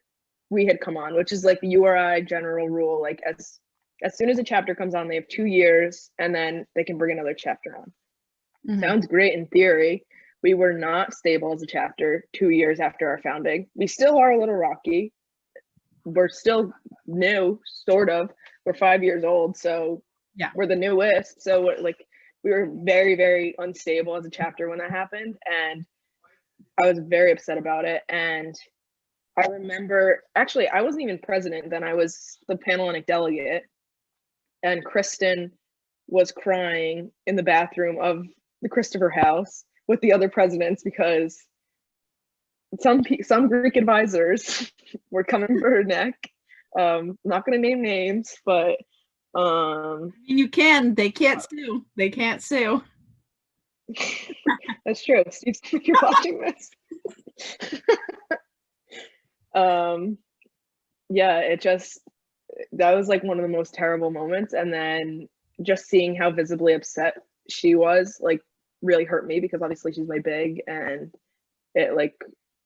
we had come on, which is like the URI general rule. Like as soon as a chapter comes on, they have 2 years and then they can bring another chapter on. Sounds great in theory. We were not stable as a chapter 2 years after our founding. We still are a little rocky. We're still new, sort of. We're 5 years old, so yeah, we're the newest. So like we were very, very unstable as a chapter when that happened, and I was very upset about it. And I remember, actually, I wasn't even president then. I was the Panhellenic delegate, and Kristen was crying in the bathroom of the Christopher House with the other presidents because some Greek advisors were coming for her neck. Not going to name names, but you can. They can't sue. They can't sue. That's true. Steve, if you're watching this. Yeah, that was like one of the most terrible moments. And then just seeing how visibly upset she was, like, really hurt me because obviously she's my big, and it like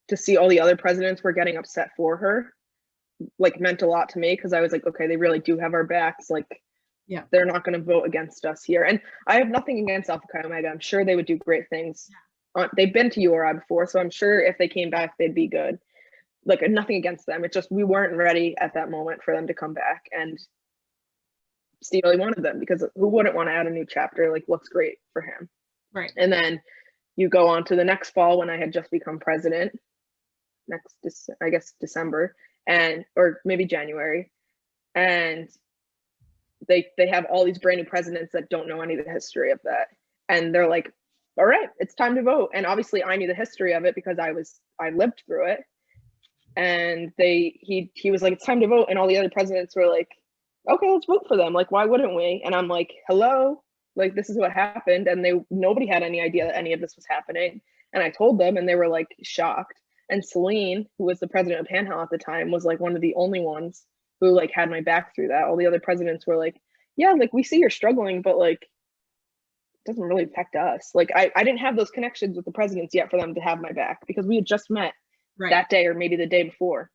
to see all the other presidents were getting upset for her, like, meant a lot to me because I was like, okay, they really do have our backs. Like, yeah, they're not going to vote against us here. And I have nothing against Alpha Chi Omega. I'm sure they would do great things. Yeah. They've been to URI before, so I'm sure if they came back, they'd be good. Like, nothing against them. It's just we weren't ready at that moment for them to come back. And Steve really wanted them because who wouldn't want to add a new chapter? Like, looks great for him. Right. And then you go on to the next fall when I had just become president, I guess December, or maybe January. And they have all these brand new presidents that don't know any of the history of that. And they're like, all right, it's time to vote. And obviously I knew the history of it because I lived through it. And he was like, it's time to vote. And all the other presidents were like, okay, let's vote for them. Like, why wouldn't we? And I'm like, hello, like, this is what happened. And nobody had any idea that any of this was happening. And I told them, and they were like shocked. And Celine, who was the president of Panhell at the time, was like one of the only ones who like had my back through that. All the other presidents were like, yeah, like, we see you're struggling, but like, it doesn't really affect us. Like, I didn't have those connections with the presidents yet for them to have my back because we had just met that day or maybe the day before.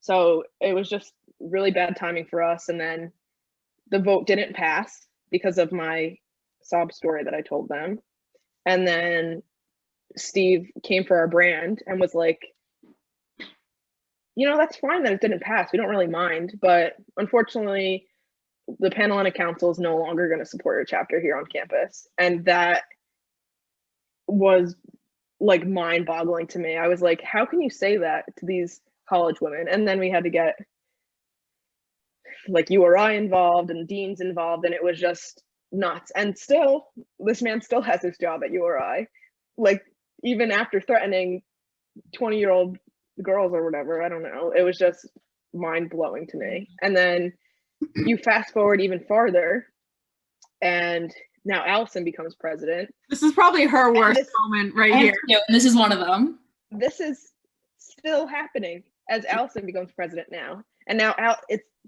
So it was just really bad timing for us. And then the vote didn't pass because of my sob story that I told them. And then Steve came for our brand and was like, that's fine that it didn't pass. We don't really mind. But unfortunately, the Panhellenic Council is no longer going to support your chapter here on campus. And that was like mind-boggling to me. I was like, how can you say that to these college women? And then we had to get like URI involved and deans involved, and it was just nuts. And still, this man still has his job at URI, like even after threatening 20-year-old girls or whatever. I don't know. It was just mind-blowing to me. And then you fast forward even farther, and now Allison becomes president. This is probably her worst moment right here. And this is one of them. This is still happening as Allison becomes president now. And now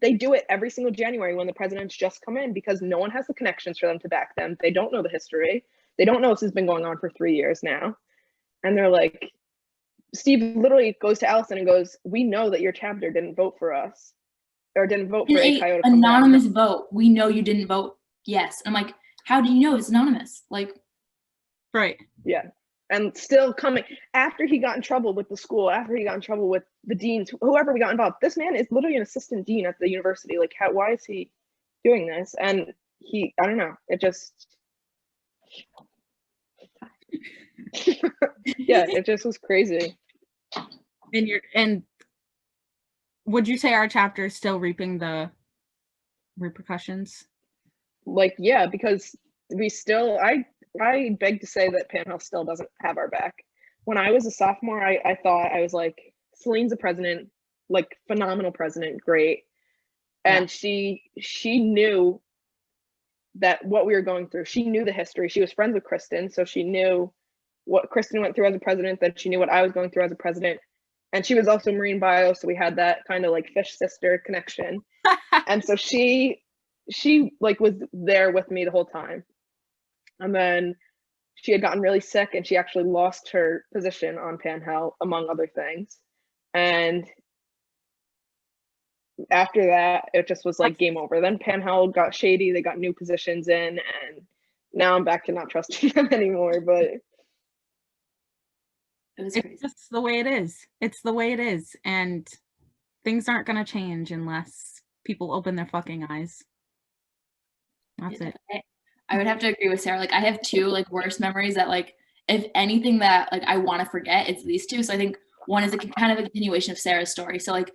they do it every single January when the presidents just come in, because no one has the connections for them to back them. They don't know the history. They don't know this has been going on for 3 years now. And they're like, Steve literally goes to Allison and goes, we know that your chapter didn't vote for us, or didn't vote for a Coyote anonymous vote. We know you didn't vote yes. I'm like, how do you know it's anonymous? Like, right. Yeah. And still coming after he got in trouble with the school, after he got in trouble with the deans, whoever we got involved. This man is literally an assistant dean at the university. Like, why is he doing this? And I don't know. It just, yeah, it just was crazy. And would you say our chapter is still reaping the repercussions? Like, yeah, because I beg to say that Pan Health still doesn't have our back. When I was a sophomore, I thought, I was like, Celine's the president, like phenomenal president, great. And she knew that what we were going through. She knew the history. She was friends with Kristen, so she knew what Kristen went through as a president, that she knew what I was going through as a president. And she was also Marine Bio, so we had that kind of like fish sister connection. And so she like was there with me the whole time. And then she had gotten really sick, and she actually lost her position on Pan Health, among other things. And after that, it just was like game over. Then Pan Health got shady. They got new positions in, and now I'm back to not trusting them anymore. But it's just the way it is. It's the way it is. And things aren't going to change unless people open their fucking eyes. That's it. I would have to agree with Sarah. Like, I have two like worst memories that, like, if anything that like I want to forget, it's these two. So I think one is kind of a continuation of Sarah's story. So like,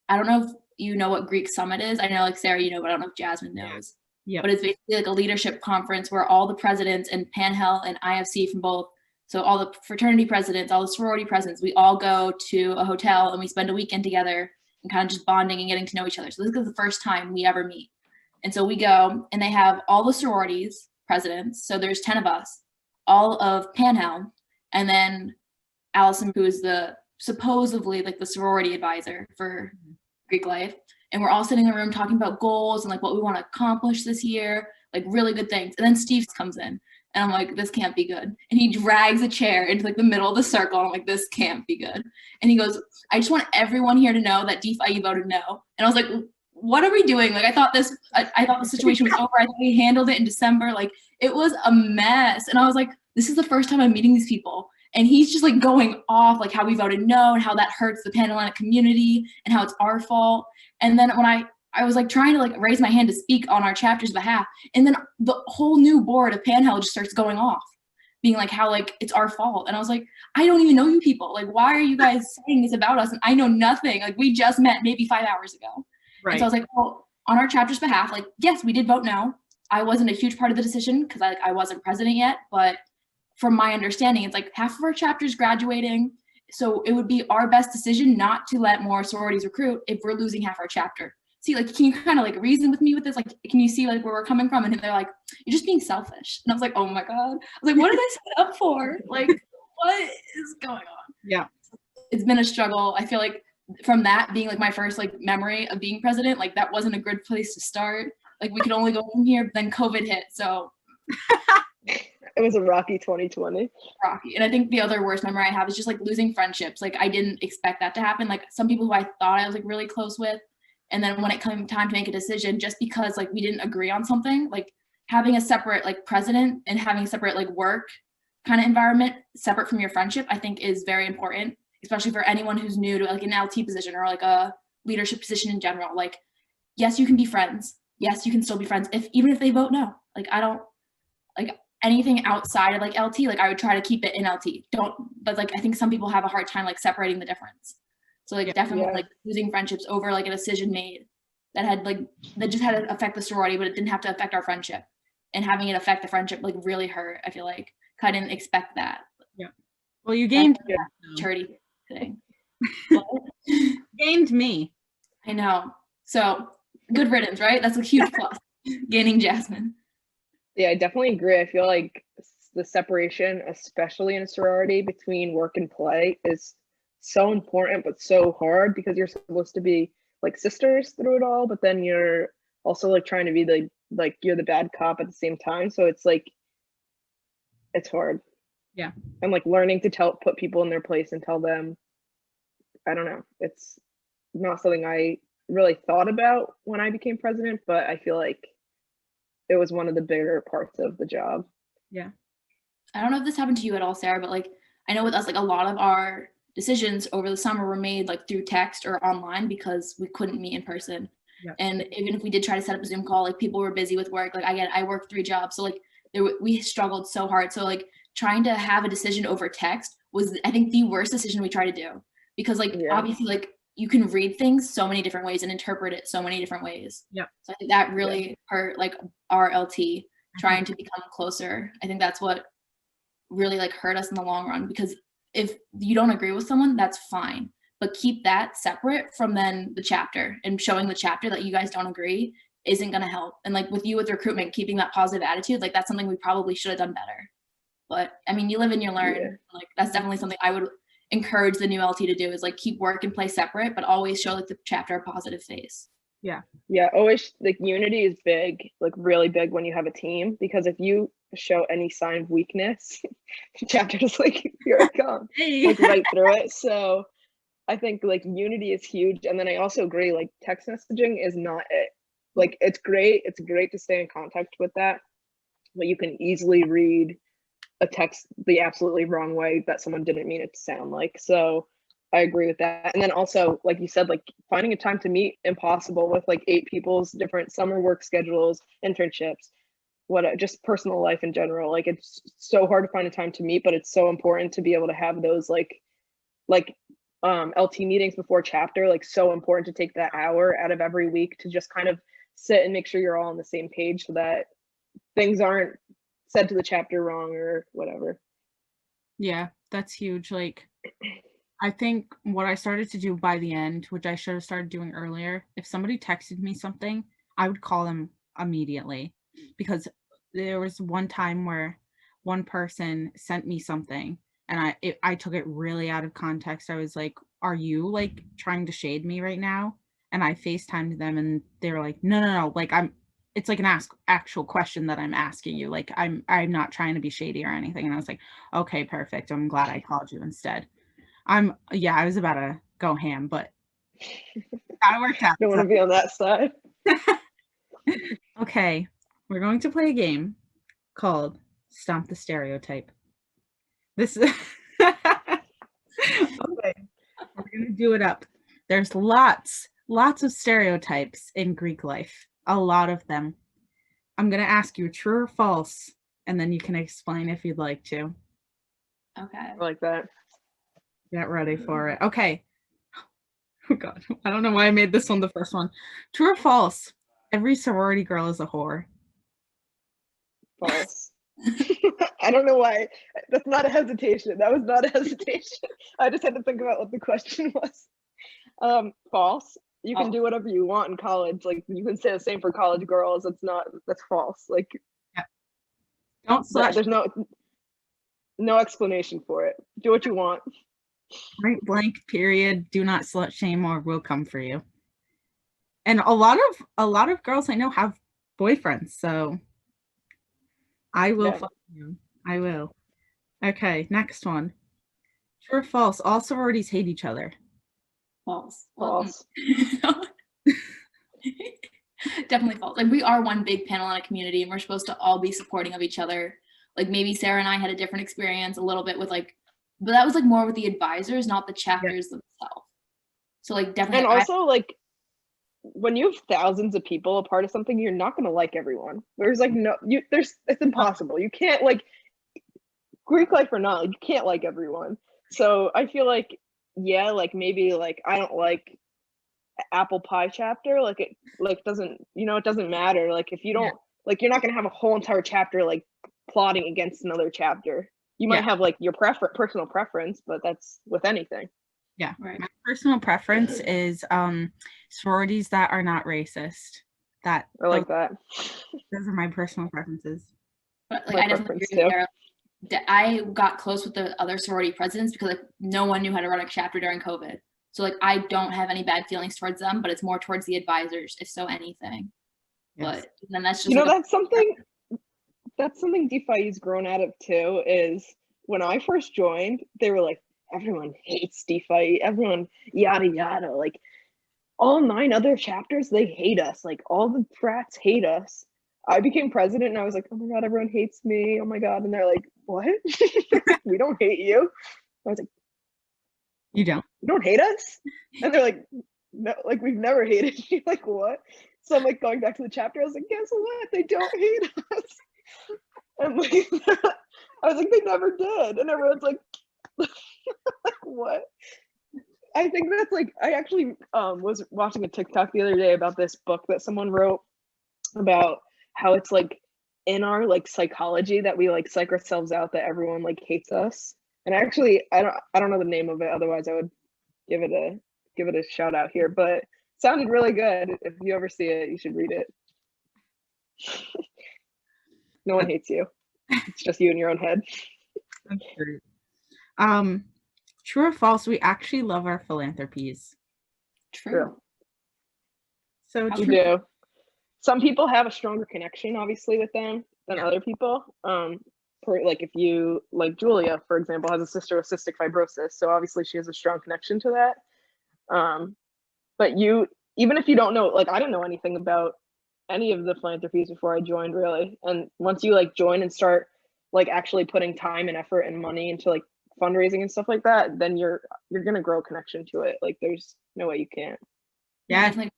I don't know if you know what Greek Summit is. I know like Sarah, you know, but I don't know if Jasmine knows. Yeah. But it's basically like a leadership conference where all the presidents and Pan Health and IFC from both, so all the fraternity presidents, all the sorority presidents, we all go to a hotel and we spend a weekend together and kind of just bonding and getting to know each other. So this is the first time we ever meet. And so we go, and they have all the sororities presidents. So there's 10 of us, all of Pan Health, and then Allison, who is the supposedly like the sorority advisor for Greek Life. And we're all sitting in the room talking about goals and like what we want to accomplish this year, like really good things. And then Steve comes in, and I'm like, this can't be good. And he drags a chair into like the middle of the circle. And I'm like, this can't be good. And he goes, I just want everyone here to know that DeFi voted no. And I was like, what are we doing? Like, I thought the situation was over. I thought we handled it in December. Like, it was a mess. And I was like, this is the first time I'm meeting these people. And he's just like going off like how we voted no and how that hurts the Pan-Hellenic community and how it's our fault. And then when I was like trying to like raise my hand to speak on our chapter's behalf, and then the whole new board of Pan Hell just starts going off, being like how like it's our fault. And I was like, I don't even know you people. Like, why are you guys saying this about us? And I know nothing. Like, we just met maybe 5 hours ago. Right. And so I was like, well, on our chapter's behalf, like, yes, we did vote no. I wasn't a huge part of the decision because I wasn't president yet. But from my understanding, it's like half of our chapter's graduating. So it would be our best decision not to let more sororities recruit if we're losing half our chapter. See, like, can you kind of like reason with me with this? Like, can you see like where we're coming from? And they're like, you're just being selfish. And I was like, oh my God. I was like, what did I sign up for? Like, what is going on? Yeah. It's been a struggle. I feel like from that being like my first like memory of being president, like that wasn't a good place to start. Like, we could only go from here, but then COVID hit. So it was a rocky 2020. Rocky. And I think the other worst memory I have is just like losing friendships. Like, I didn't expect that to happen. Like, some people who I thought I was like really close with, and then when it came time to make a decision, just because like we didn't agree on something, like having a separate like president and having a separate like work kind of environment separate from your friendship, I think is very important, especially for anyone who's new to like an LT position or like a leadership position in general. Like, yes, you can be friends. Yes, you can still be friends even if they vote no. Like, I don't like, anything outside of like LT, like I would try to keep it in LT. But like I think some people have a hard time like separating the difference. So like definitely like losing friendships over like a decision made that just had to affect the sorority, but it didn't have to affect our friendship. And having it affect the friendship like really hurt. I feel like I didn't expect that. Yeah. Well, you gained charity thing. Gained me. I know. So good riddance, right? That's a huge plus. Gaining Jasmine. Yeah, I definitely agree. I feel like the separation, especially in a sorority, between work and play is so important, but so hard because you're supposed to be like sisters through it all, but then you're also like trying to be like you're the bad cop at the same time. So it's like, it's hard. Yeah. And like learning to put people in their place and tell them, I don't know. It's not something I really thought about when I became president, but I feel like it was one of the bigger parts of the job. Yeah. I don't know if this happened to you at all, Sarah, but like I know with us, like a lot of our decisions over the summer were made like through text or online because we couldn't meet in person. Yep. And even if we did try to set up a Zoom call, like people were busy with work. Like I work 3 jobs, so like we struggled so hard. So like trying to have a decision over text was, I think, the worst decision we tried to do because like obviously like you can read things so many different ways and interpret it so many different ways. Yeah. So I think that really hurt like our LT trying to become closer. I think that's what really like hurt us in the long run, because if you don't agree with someone, that's fine, but keep that separate from then the chapter, and showing the chapter that you guys don't agree isn't going to help. And like with you with recruitment, keeping that positive attitude, like that's something we probably should have done better. But I mean, you live and you learn. Yeah. Like that's definitely something I would encourage the new LT to do, is like keep work and play separate, but always show like the chapter a positive face. Yeah. Yeah, always like unity is big, like really big when you have a team, because if you show any sign of weakness, chapter's like, here I come, like right through it. So I think like unity is huge. And then I also agree, like text messaging is not it. Like it's great to stay in contact with that, but you can easily read a text the absolutely wrong way that someone didn't mean it to sound like. So I agree with that. And then also, like you said, like finding a time to meet, impossible with like 8 people's different summer work schedules, internships, just personal life in general. Like it's so hard to find a time to meet, but it's so important to be able to have those like LT meetings before chapter, like so important to take that hour out of every week to just kind of sit and make sure you're all on the same page so that things aren't said to the chapter wrong or whatever. Yeah, that's huge. Like I think what I started to do by the end, which I should have started doing earlier, if somebody texted me something, I would call them immediately, because there was one time where one person sent me something and I took it really out of context. I was like, are you like trying to shade me right now? And I FaceTimed them and they were like, no, like it's like an actual question that I'm asking you. Like I'm not trying to be shady or anything. And I was like, okay, perfect. I'm glad I called you instead. I was about to go ham, but that worked out. Don't want to be on that side. Okay, we're going to play a game called Stomp the Stereotype. This is okay. We're gonna do it up. There's lots of stereotypes in Greek life. A lot of them. I'm gonna ask you true or false, and then you can explain if you'd like to. Okay. I like that. Get ready for it. Okay. Oh God, I don't know why I made this one the first one. True or false? Every sorority girl is a whore. False. I don't know why. That's not a hesitation. That was not a hesitation. I just had to think about what the question was. False. You can do whatever you want in college. Like you can say the same for college girls. That's false. Like don't slut. There's no explanation for it. Do what you want. Point blank period. Do not slut shame or we'll come for you. And a lot of girls I know have boyfriends, so I will fuck you. I will. Okay, next one. True or false? All sororities hate each other. False. False. Definitely false. Like we are one big panel in a community and we're supposed to all be supporting of each other. Like maybe Sarah and I had a different experience a little bit with like, but that was like more with the advisors, not the chapters themselves. So like definitely. And also like when you have thousands of people a part of something, you're not going to like everyone. There's like it's impossible. You can't like Greek life or not, like, you can't like everyone. So I feel like, yeah, like maybe like I don't like apple pie chapter, like it like doesn't, it doesn't matter. Like if you don't like, you're not going to have a whole entire chapter like plotting against another chapter. You might have like your personal preference, but that's with anything. Yeah. Right. My personal preference is sororities that are not racist. I like that. Those are my personal preferences. But like My I definitely preference agree with too. Sarah. I got close with the other sorority presidents because like no one knew how to run a chapter during COVID. So like I don't have any bad feelings towards them, but it's more towards the advisors, if so anything. Yes. But then that's just that's something DeFi's grown out of too, is when I first joined, they were like, everyone hates DeFi, everyone yada yada, like all 9 other chapters, they hate us, like all the frats hate us. I became president and I was like, oh my god, everyone hates me, oh my god, and they're like, what? We don't hate you. I was like, You don't? you don't hate us? And they're like, no, like we've never hated you. Like, what? So I'm like going back to the chapter, I was like, guess what, they don't hate us. And like I was like, they never did, and everyone's like like what? I think that's like, I actually was watching a TikTok the other day about this book that someone wrote about how it's like in our like psychology that we like psych ourselves out that everyone like hates us. And actually I don't know the name of it, otherwise I would give it a shout out here, but it sounded really good. If you ever see it, you should read it. No one hates you. It's just you in your own head. That's great. True or false, we actually love our philanthropies. true. So We true. do. Some people have a stronger connection, obviously, with them than other people. For like, if you like Julia, for example, has a sister with cystic fibrosis, so obviously she has a strong connection to that. But even if you don't know, like I didn't know anything about any of the philanthropies before I joined, really. And once you like join and start like actually putting time and effort and money into like fundraising and stuff like that, then you're gonna grow a connection to it. Like there's no way you can't. Yeah. Definitely.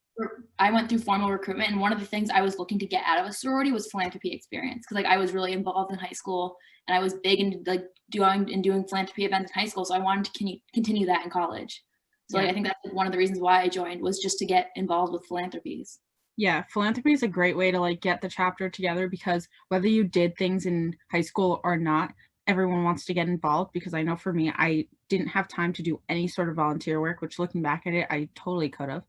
I went through formal recruitment, and one of the things I was looking to get out of a sorority was philanthropy experience, because like I was really involved in high school and I was big into like doing philanthropy events in high school, so I wanted to continue that in college. So like I think that's like one of the reasons why I joined, was just to get involved with philanthropies. Yeah, philanthropy is a great way to like get the chapter together, because whether you did things in high school or not, everyone wants to get involved. Because I know for me, I didn't have time to do any sort of volunteer work, which looking back at it, I totally could have.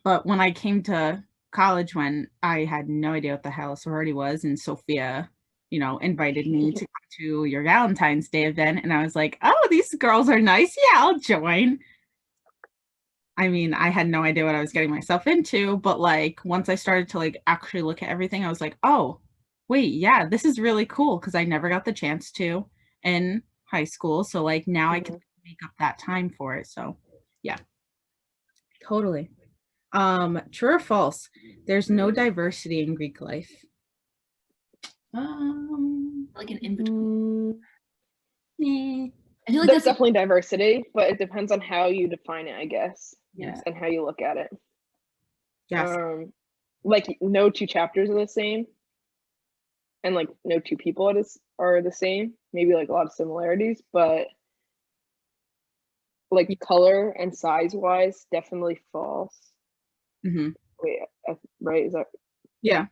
But when I came to college, when I had no idea what the hell a sorority was, and Sophia, invited me to come to your Valentine's Day event, and I was like, oh, these girls are nice. Yeah, I'll join. I mean, I had no idea what I was getting myself into, but like once I started to like actually look at everything, I was like, oh, wait, yeah, this is really cool, because I never got the chance to in high school. So like now I can make up that time for it. So yeah, totally. True or false? There's no diversity in Greek life. Like an in between. Eh. I feel like There's that's definitely diversity, but it depends on how you define it, I guess. Yeah. And how you look at it. Yes. Like no 2 chapters are the same, and like no 2 people are the same. Maybe like a lot of similarities, but like color and size wise, definitely false. Mm-hmm. Wait, right? Is that? Yeah.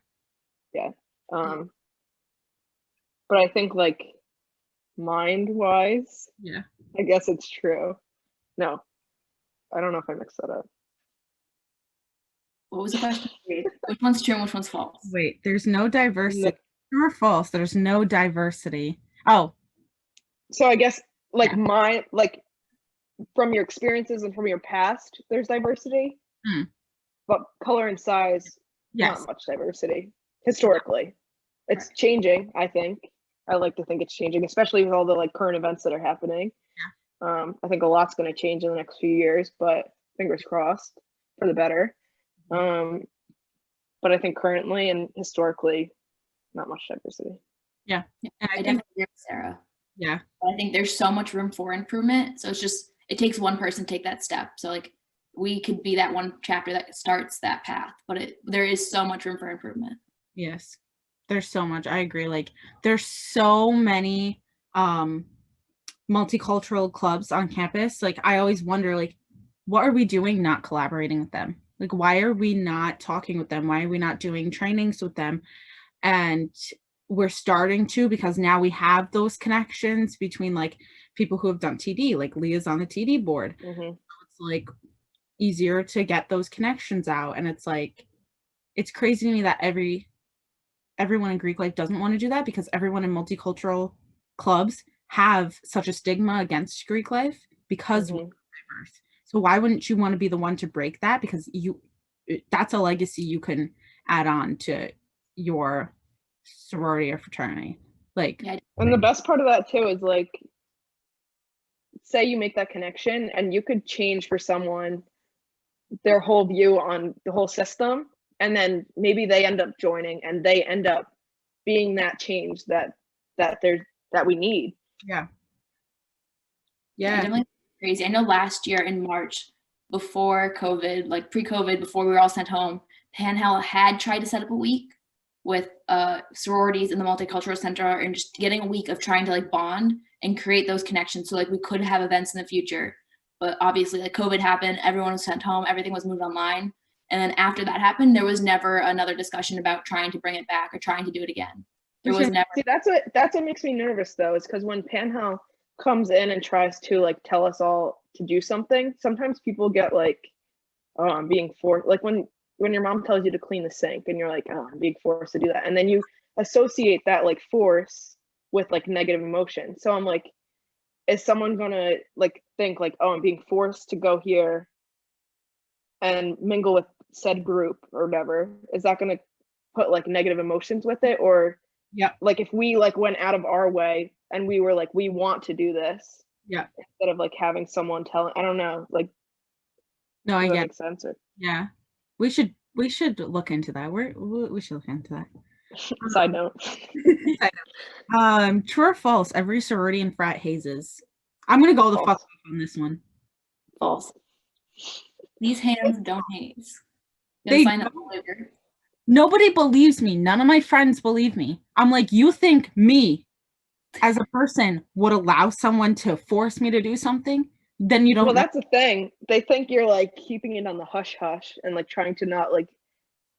Yeah. But I think like mind wise, Yeah. I guess it's true. No, I don't know if I mixed that up. What was the question? Which one's true and which one's false? Wait, there's no diversity. No. True or false? There's no diversity. Oh. So I guess like like from your experiences and from your past, there's diversity. But color and size, yes, not much diversity historically. It's changing, I think. I like to think it's changing, especially with all the like current events that are happening. I think a lot's going to change in the next few years, but fingers crossed for the better. But I think currently and historically, not much diversity. Yeah. And I definitely agree with Sarah. Yeah. I think there's so much room for improvement. So it's just, it takes one person to take that step. So like we could be that one chapter that starts that path, but there is so much room for improvement. Yes, there's so much. I agree. Like, there's so many multicultural clubs on campus. Like, I always wonder, like, what are we doing not collaborating with them? Like, why are we not talking with them? Why are we not doing trainings with them? And we're starting to, because now we have those connections between like people who have done TD, like Leah's on the TD board. It's like easier to get those connections out. And it's like, it's crazy to me that everyone in Greek life doesn't want to do that, because everyone in multicultural clubs have such a stigma against Greek life because we're diverse. So why wouldn't you want to be the one to break that? Because that's a legacy you can add on to your sorority or fraternity. Like, Yeah. And the best part of that too is like, say you make that connection and you could change for someone their whole view on the whole system, and then maybe they end up joining and they end up being that change that we need. Yeah. Definitely crazy. I know last year in March, before COVID, like pre-COVID, before we were all sent home, Panhandle had tried to set up a week with sororities in the multicultural center, and just getting a week of trying to like bond and create those connections so like we could have events in the future. But obviously like COVID happened, everyone was sent home, everything was moved online. And then after that happened, there was never another discussion about trying to bring it back or trying to do it again. There was never. See, that's what makes me nervous though, is because when Panhandle comes in and tries to like tell us all to do something, sometimes people get like, oh, I'm being forced. Like when your mom tells you to clean the sink and you're like, oh, I'm being forced to do that. And then you associate that like force with like negative emotion. So I'm like, is someone gonna like think like, oh, I'm being forced to go here and mingle with said group or whatever? Is that gonna put like negative emotions with it? Or like if we like went out of our way and we were like, we want to do this, instead of like having someone tell, I don't know, like, no, I get makes sense. Yeah, we should look into that. We should look into that. Side note. True or false? Every sorority and frat hazes. I'm gonna go the fuck on this one. False. These hands don't haze. They sign up later. Nobody believes me. None of my friends believe me. I'm like, you think me as a person would allow someone to force me to do something? Then you don't. Well, that's the thing. They think you're like keeping it on the hush hush and like trying to not like.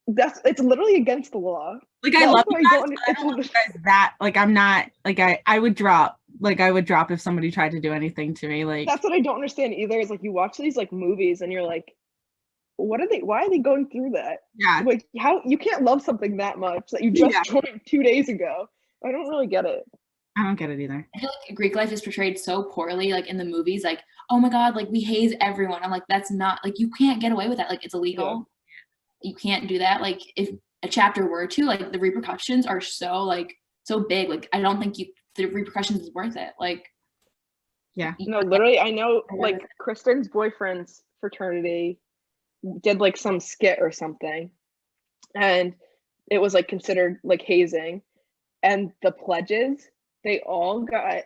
It's literally against the law. Like, I love you guys, but I don't love you guys that. Like, I'm not like I would drop. Like, I would drop if somebody tried to do anything to me. Like, that's what I don't understand either. Is like you watch these like movies and you're like, what are they? Why are they going through that? Yeah. Like, how you can't love something that much that you just joined 2 days ago. I don't really get it. I don't get it either. I feel like Greek life is portrayed so poorly, like in the movies, like, oh my God, like we haze everyone. I'm like, that's not, like, you can't get away with that. Like, it's illegal. Yeah. You can't do that. Like, if a chapter were to, like, the repercussions are so big. Like, I don't think the repercussions is worth it. Like, yeah. No, literally, I know, like, Kristen's boyfriend's fraternity did like some skit or something, and it was like considered like hazing, and the pledges, they all got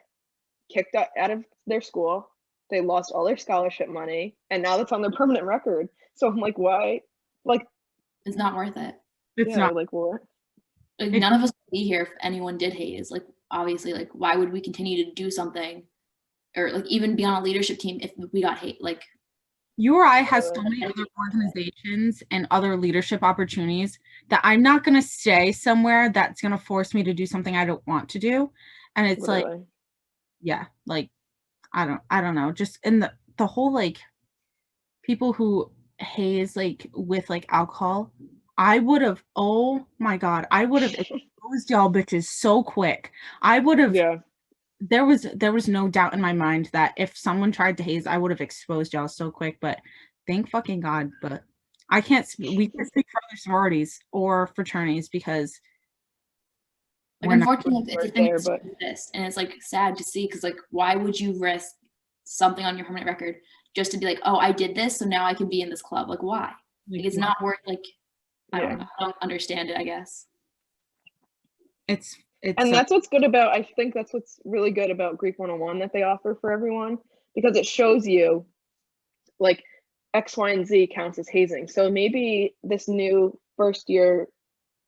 kicked out of their school. They lost all their scholarship money, and now that's on their permanent record. So I'm like, why? Like, it's not worth it. It's not. Like, what? Like, none of us would be here if anyone did haze. Like, obviously, like, why would we continue to do something, or like even be on a leadership team if we got hate? Like, URI has so many other organizations and other leadership opportunities that I'm not going to stay somewhere that's going to force me to do something I don't want to do. And it's literally. Like, yeah, like, I don't know. Just in the whole, like, people who haze, like, with, like, alcohol, I would have, oh my God, I would have exposed y'all bitches so quick. I would have. Yeah. There was no doubt in my mind that if someone tried to haze, I would have exposed y'all so quick, but thank fucking God. But we can't speak for other sororities or fraternities because, like, unfortunately, it's a thing that exists, and it's like sad to see, because like, why would you risk something on your permanent record just to be like, oh, I did this, so now I can be in this club? Like, why? Like, it's not worth, like, I don't know. I don't understand it, I guess. And that's what's good about, I think that's what's really good about Greek 101 that they offer for everyone, because it shows you, like, X, Y, and Z counts as hazing. So maybe this new first year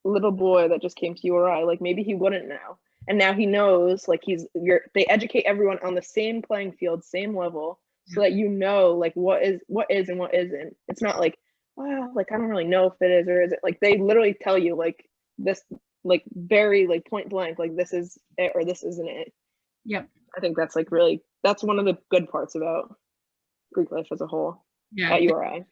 little boy that just came to URI, like maybe he wouldn't now. And now he knows, like they educate everyone on the same playing field, same level, so that you know like what is and what isn't. It's not like, oh, like I don't really know if it is or is it. Like they literally tell you like this, like very like point blank, like this is it or this isn't it. Yep. I think that's like really, that's one of the good parts about Greek life as a whole at URI.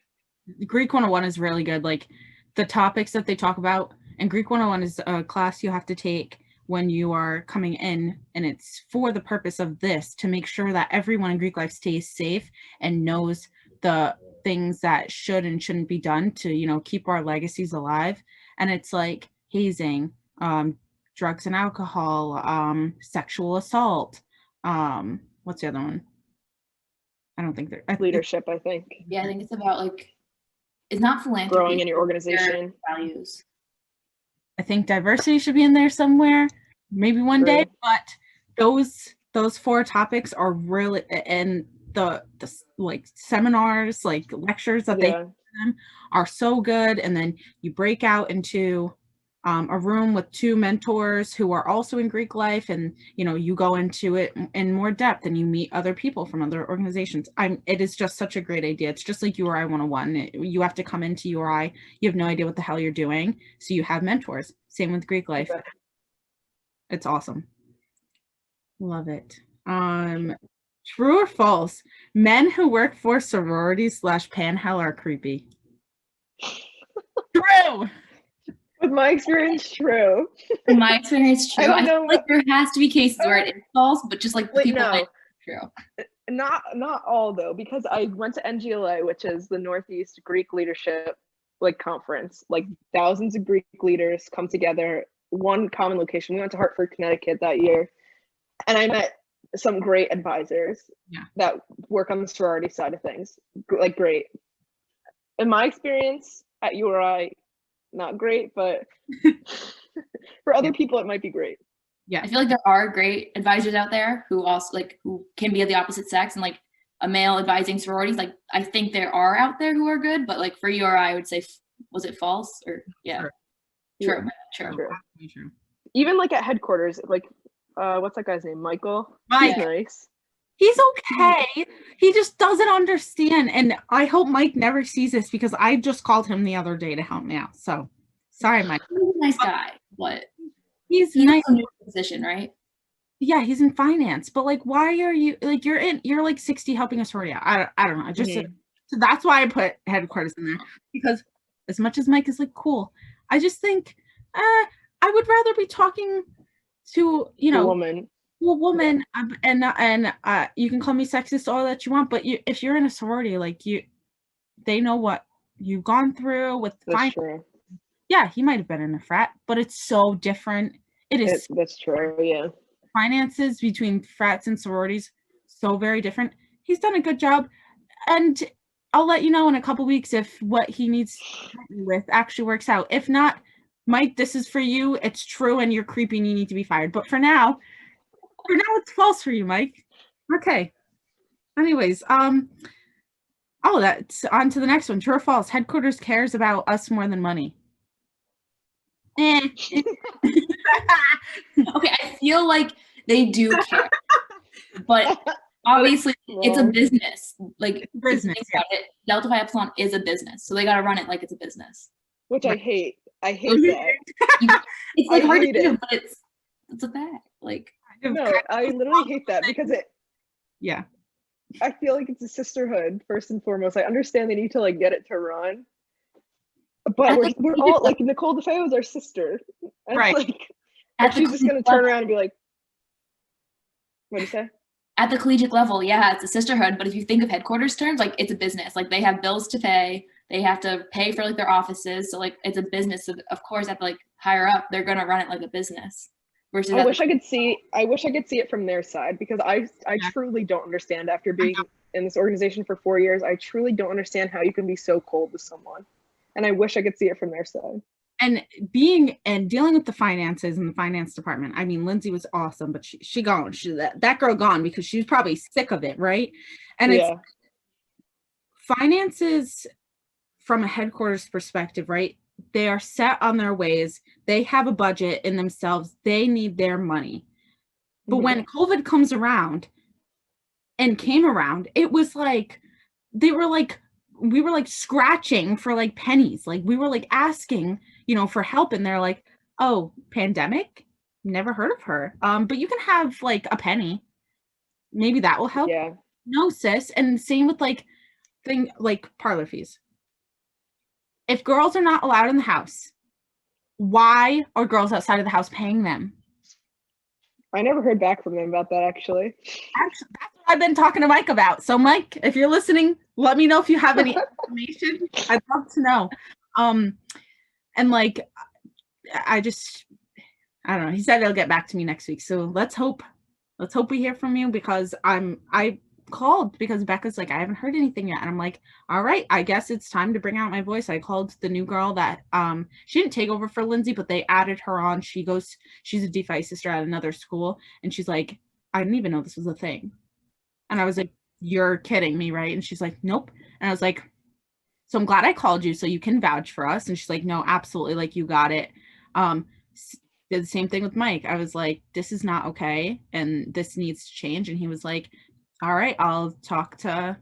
Greek 101 is really good. Like the topics that they talk about, and Greek 101 is a class you have to take when you are coming in, and it's for the purpose of this, to make sure that everyone in Greek life stays safe and knows the things that should and shouldn't be done to, you know, keep our legacies alive. And it's like hazing, drugs and alcohol, sexual assault. What's the other one? I don't think they're leadership. I think. Yeah, I think it's about like, it's not philanthropy. Growing in your organization. Values. I think diversity should be in there somewhere, maybe one day. But those 4 topics are really, and the like seminars, like lectures that they give them are so good. And then you break out into a room with 2 mentors who are also in Greek life, and you know, you go into it in more depth and you meet other people from other organizations. It is just such a great idea. It's just like URI 101. You have to come into URI, you have no idea what the hell you're doing, so you have mentors. Same with Greek life. It's awesome. Love it. True or false? Men who work for sororities / panhandle are creepy. True. With my experience, true. In my experience, true. I don't know. Like there has to be cases where it is false, but just like Wait, people no. like true. Not all though, because I went to NGLA, which is the Northeast Greek Leadership like conference. Like thousands of Greek leaders come together, one common location. We went to Hartford, Connecticut that year, and I met some great advisors that work on the sorority side of things. Like great. In my experience at URI, not great, but for other people it might be great. Yeah, I feel like there are great advisors out there who also like who can be of the opposite sex, and like a male advising sororities. Like I think there are out there who are good, but like for URI, I would say, was it false or True. Even like at headquarters, like what's that guy's name? Michael. Mike. He's nice. He's okay. He just doesn't understand. And I hope Mike never sees this, because I just called him the other day to help me out. So sorry, Mike. He's a nice guy, but he's nice. In a new position, right? Yeah, he's in finance. But like, why are you like you're like 60 helping a sorority? I don't know. I just so that's why I put headquarters in there, because as much as Mike is like cool, I just think I would rather be talking to, you know, a woman, and you can call me sexist all that you want, but if you're in a sorority, like they know what you've gone through with finance. True. Yeah, he might have been in a frat, but it's so different. That's true. Yeah, finances between frats and sororities, so very different. He's done a good job, and I'll let you know in a couple weeks if what he needs with actually works out. If not, Mike, this is for you. It's true, and you're creepy and you need to be fired. But for now it's false for you, Mike. Okay. Anyways, that's on to the next one. True or false? Headquarters cares about us more than money. Okay, I feel like they do care, but obviously it's a business. Like business. Delta Phi Epsilon is a business, so they got to run it like it's a business. Which I hate. I hate that. It's like hard to do, but it's a fact. Like no, I literally hate that because I feel like it's a sisterhood first and foremost. I understand they need to like get it to run, but we're all like Nicole DeFeo is our sister, and right? Like, she's just gonna turn around and be like, "What do you say?" At the collegiate level, yeah, it's a sisterhood. But if you think of headquarters terms, like it's a business. Like they have bills to pay. They have to pay for like their offices. So like it's a business. So of course, at the like higher up, they're gonna run it like a business. Versus I wish I could see it from their side, because I truly don't understand, after being in this organization for 4 years, I truly don't understand how you can be so cold with someone. And I wish I could see it from their side. And dealing with the finances in the finance department. I mean, Lindsay was awesome, but she gone. That girl gone because she was probably sick of it, right? And it's finances from a headquarters perspective, right? They are set on their ways. They have a budget in themselves. They need their money. But when COVID comes around and came around, it was like, we were like scratching for like pennies. Like we were like asking, for help. And they're like, oh, pandemic? Never heard of her. But you can have like a penny. Maybe that will help. Yeah. No, sis. And same with like parlor fees. If girls are not allowed in the house, why are girls outside of the house paying them? I never heard back from them about that, actually. Actually, that's what I've been talking to Mike about. So, Mike, if you're listening, let me know if you have any information. I'd love to know. And like, I don't know. He said he'll get back to me next week. So let's hope we hear from you, because I called because Becca's like, I haven't heard anything yet. And I'm like, all right, I guess it's time to bring out my voice. I called the new girl that she didn't take over for Lindsay, but they added her on. She's a DeFi sister at another school, and she's like, I didn't even know this was a thing. And I was like, you're kidding me, right? And she's like, nope. And I was like, so I'm glad I called you so you can vouch for us. And she's like, no, absolutely, like, you got it. Did the same thing with Mike. I was like, this is not okay and this needs to change. And he was like, all right, I'll talk to,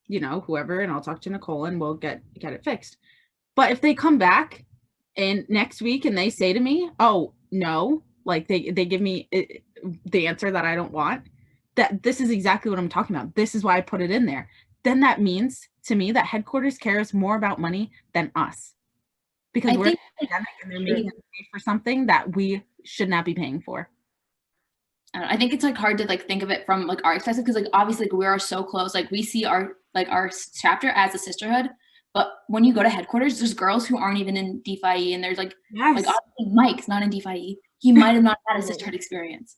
whoever, and I'll talk to Nicole and we'll get it fixed. But if they come back and next week and they say to me, oh, no, like they give me the answer that I don't want, that this is exactly what I'm talking about. This is why I put it in there. Then that means to me that headquarters cares more about money than us. Because we're in a pandemic and they're making us pay for something that we should not be paying for. I think it's like hard to like think of it from like our perspective, because like obviously like, we are so close. Like we see our chapter as a sisterhood, but when you go to headquarters, there's girls who aren't even in DeFi, and there's like obviously Mike's not in DeFi. He might have not had a sisterhood experience.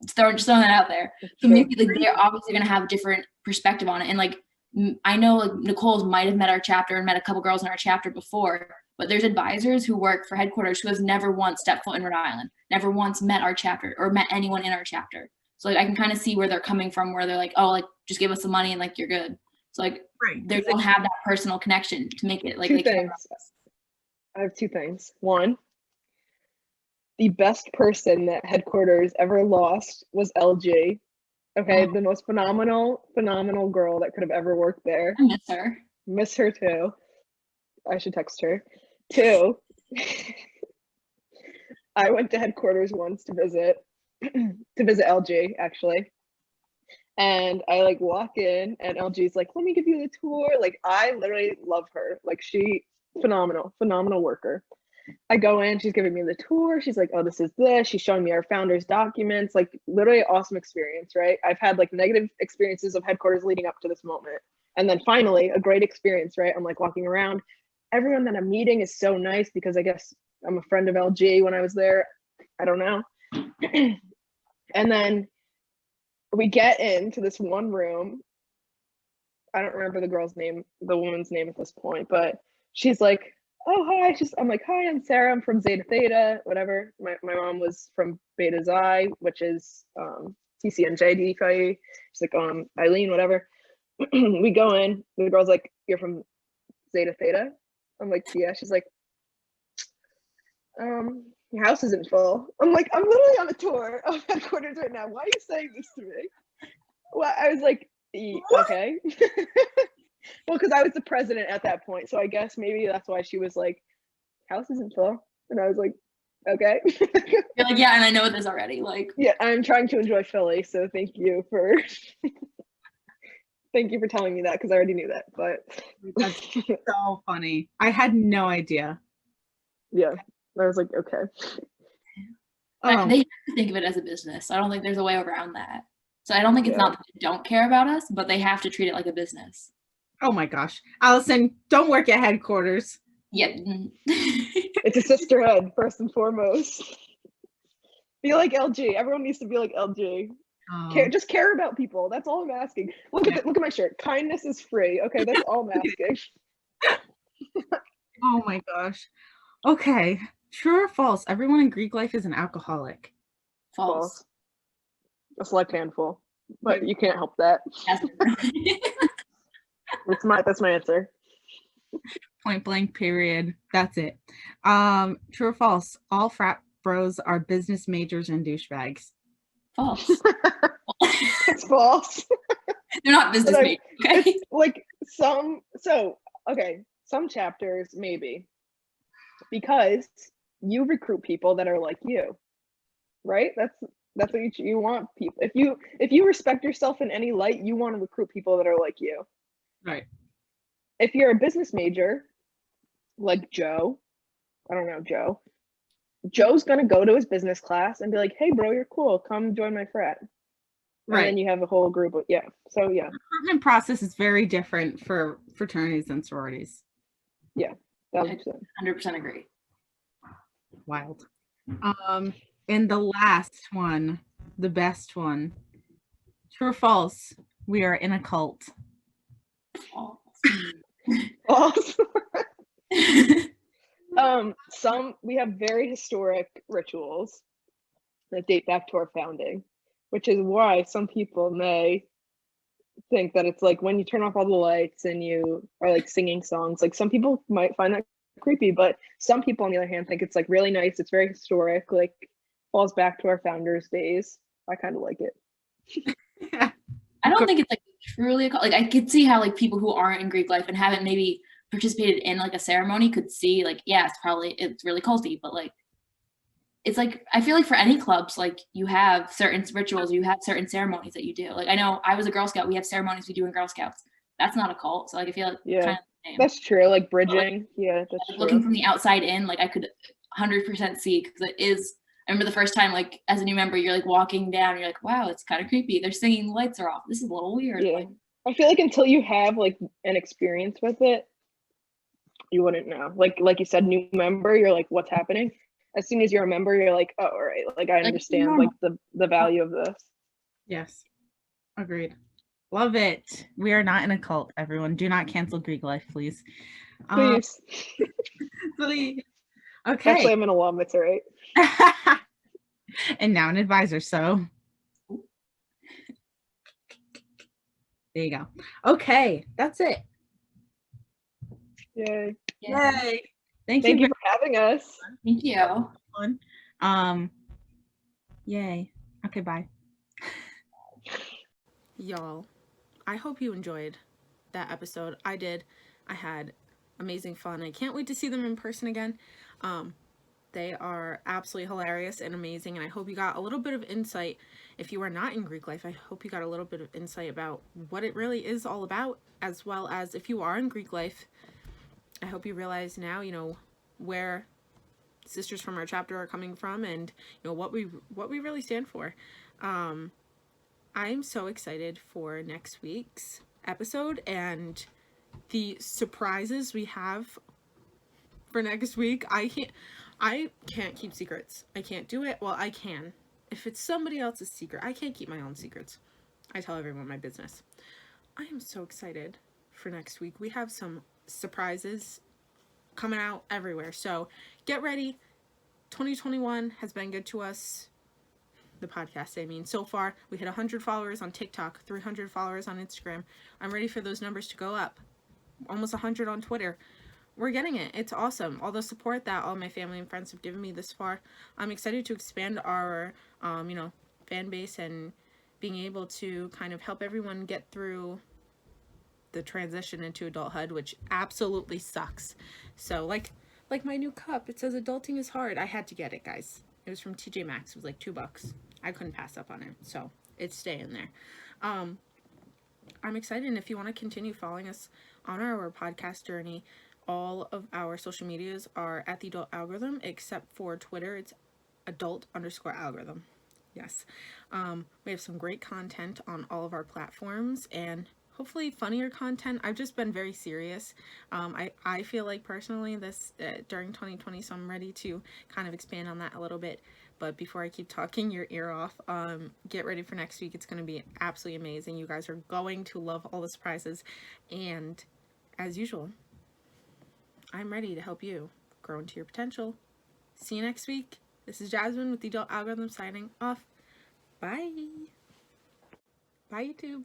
Just throwing that out there. So maybe like they're obviously gonna have different perspective on it. And like I know like Nicole's might have met our chapter and met a couple girls in our chapter before. But there's advisors who work for headquarters who has never once stepped foot in Rhode Island, never once met our chapter or met anyone in our chapter. So like I can kind of see where they're coming from, where they're like, oh, like just give us the money and like you're good. So like they don't have that personal connection to make it like two things. I have two things. One, the best person that headquarters ever lost was LG. Okay, the most phenomenal girl that could have ever worked there. I miss her. Miss her too. I should text her. Two, I went to headquarters once to visit LG, actually. And I like walk in and LG's like, let me give you the tour. Like, I literally love her. Like, she phenomenal worker. I go in, she's giving me the tour. She's like, oh, this is this. She's showing me our founders' documents. Like, literally awesome experience, right? I've had like negative experiences of headquarters leading up to this moment. And then finally, a great experience, right? I'm like walking around. Everyone that I'm meeting is so nice because I guess I'm a friend of LG when I was there. I don't know. And then we get into this one room. I don't remember the woman's name at this point, but she's like, oh, hi. I'm like, hi, I'm Sarah. I'm from Zeta Theta, whatever. My mom was from Beta Xi, which is TCNJ DeFi. She's like, Eileen, whatever. We go in. The girl's like, you're from Zeta Theta? I'm like, yeah. She's like, your house isn't full. I'm like, I'm literally on a tour of headquarters right now. Why are you saying this to me? Well, I was like, okay. Well, because I was the president at that point. So I guess maybe that's why she was like, house isn't full. And I was like, okay. You're like, yeah, and I know this already. Like, yeah, I'm trying to enjoy Philly. So thank you for telling me that, because I already knew that. But that's so funny. I had no idea. Yeah, I was like, okay. They have to think of it as a business. I don't think there's a way around that. So I don't think it's not that they don't care about us, but they have to treat it like a business. Oh my gosh. Allison, don't work at headquarters. Yeah. It's a sisterhood, first and foremost. Be like LG. Everyone needs to be like LG. Just care about people. That's all I'm asking. Look at my shirt. Kindness is free. Okay, that's all I'm asking. Oh my gosh. Okay. True or false? Everyone in Greek life is an alcoholic. False. A select handful, but you can't help that. That's my answer. Point blank, period. That's it. True or false? All frat bros are business majors and douchebags. False. It's false. They're not business But majors. Okay. it's like some chapters maybe, because you recruit people that are like you, right? That's what you want people. If you respect yourself in any light, you want to recruit people that are like you. Right. If you're a business major, like Joe, I don't know Joe. Joe's gonna go to his business class and be like, "Hey, bro, you're cool. Come join my frat." And Right. then you have a whole group of So yeah. The recruitment process is very different for fraternities and sororities. Yeah. 100% agree. Wild. And the last one, the best one. True or false? We are in a cult. False. False. We have very historic rituals that date back to our founding, which is why some people may think that it's like when you turn off all the lights and you are like singing songs, like some people might find that creepy, but some people on the other hand think it's like really nice. It's very historic, like falls back to our founders days. I kind of like it. I don't think it's like truly a cult. Like I could see how like people who aren't in Greek life and haven't maybe participated in like a ceremony could see like, yeah, it's really culty, but like it's like I feel like for any clubs, like you have certain rituals, you have certain ceremonies that you do. Like I know I was a Girl Scout, we have ceremonies we do in Girl Scouts. That's not a cult. So like I feel like kind of the same. That's true. Like bridging. Like, yeah, that's like, true. Looking from the outside in, like I could 100% see, because it is. I remember the first time, like as a new member, you're like walking down, you're like, wow, it's kind of creepy. They're singing, the lights are off. This is a little weird. Yeah. Like, I feel like until you have like an experience with it, you wouldn't know. Like you said, new member, you're like, what's happening? As soon as you're a member, you're like, oh, all right, like I understand like the value of this. Yes. Agreed. Love it. We are not in a cult, everyone. Do not cancel Greek life, please. Please. Please. Okay. Actually, I'm an alum, it's all right. And now an advisor, so there you go. Okay, that's it. Yay. Yay. Thank you for having us. Thank you. Yay. Okay, bye. Y'all, I hope you enjoyed that episode. I did. I had amazing fun. I can't wait to see them in person again. They are absolutely hilarious and amazing, and I hope you got a little bit of insight. If you are not in Greek life, I hope you got a little bit of insight about what it really is all about, as well as if you are in Greek life, I hope you realize now, where sisters from our chapter are coming from, and what we really stand for. I'm so excited for next week's episode and the surprises we have for next week. I can't keep secrets. I can't do it. Well, I can. If it's somebody else's secret, I can't keep my own secrets. I tell everyone my business. I am so excited for next week. We have some surprises coming out everywhere. So get ready. 2021 has been good to us. The podcast, I mean. So far, we hit 100 followers on TikTok, 300 followers on Instagram. I'm ready for those numbers to go up. Almost 100 on Twitter. We're getting it. It's awesome. All the support that all my family and friends have given me this far. I'm excited to expand our, fan base and being able to kind of help everyone get through the transition into adulthood, which absolutely sucks. So, like my new cup, it says adulting is hard. I had to get it, guys. It was from TJ Maxx. It was like $2. I couldn't pass up on it, so it's staying there. I'm excited, and if you want to continue following us on our podcast journey, all of our social medias are at the adult algorithm, except for Twitter. It's adult_algorithm. Yes. We have some great content on all of our platforms, and hopefully funnier content. I've just been very serious. I feel like personally this during 2020, so I'm ready to kind of expand on that a little bit. But before I keep talking your ear off, get ready for next week. It's going to be absolutely amazing. You guys are going to love all the surprises. And as usual, I'm ready to help you grow into your potential. See you next week. This is Jasmine with the Adult Algorithm signing off. Bye. Bye, YouTube.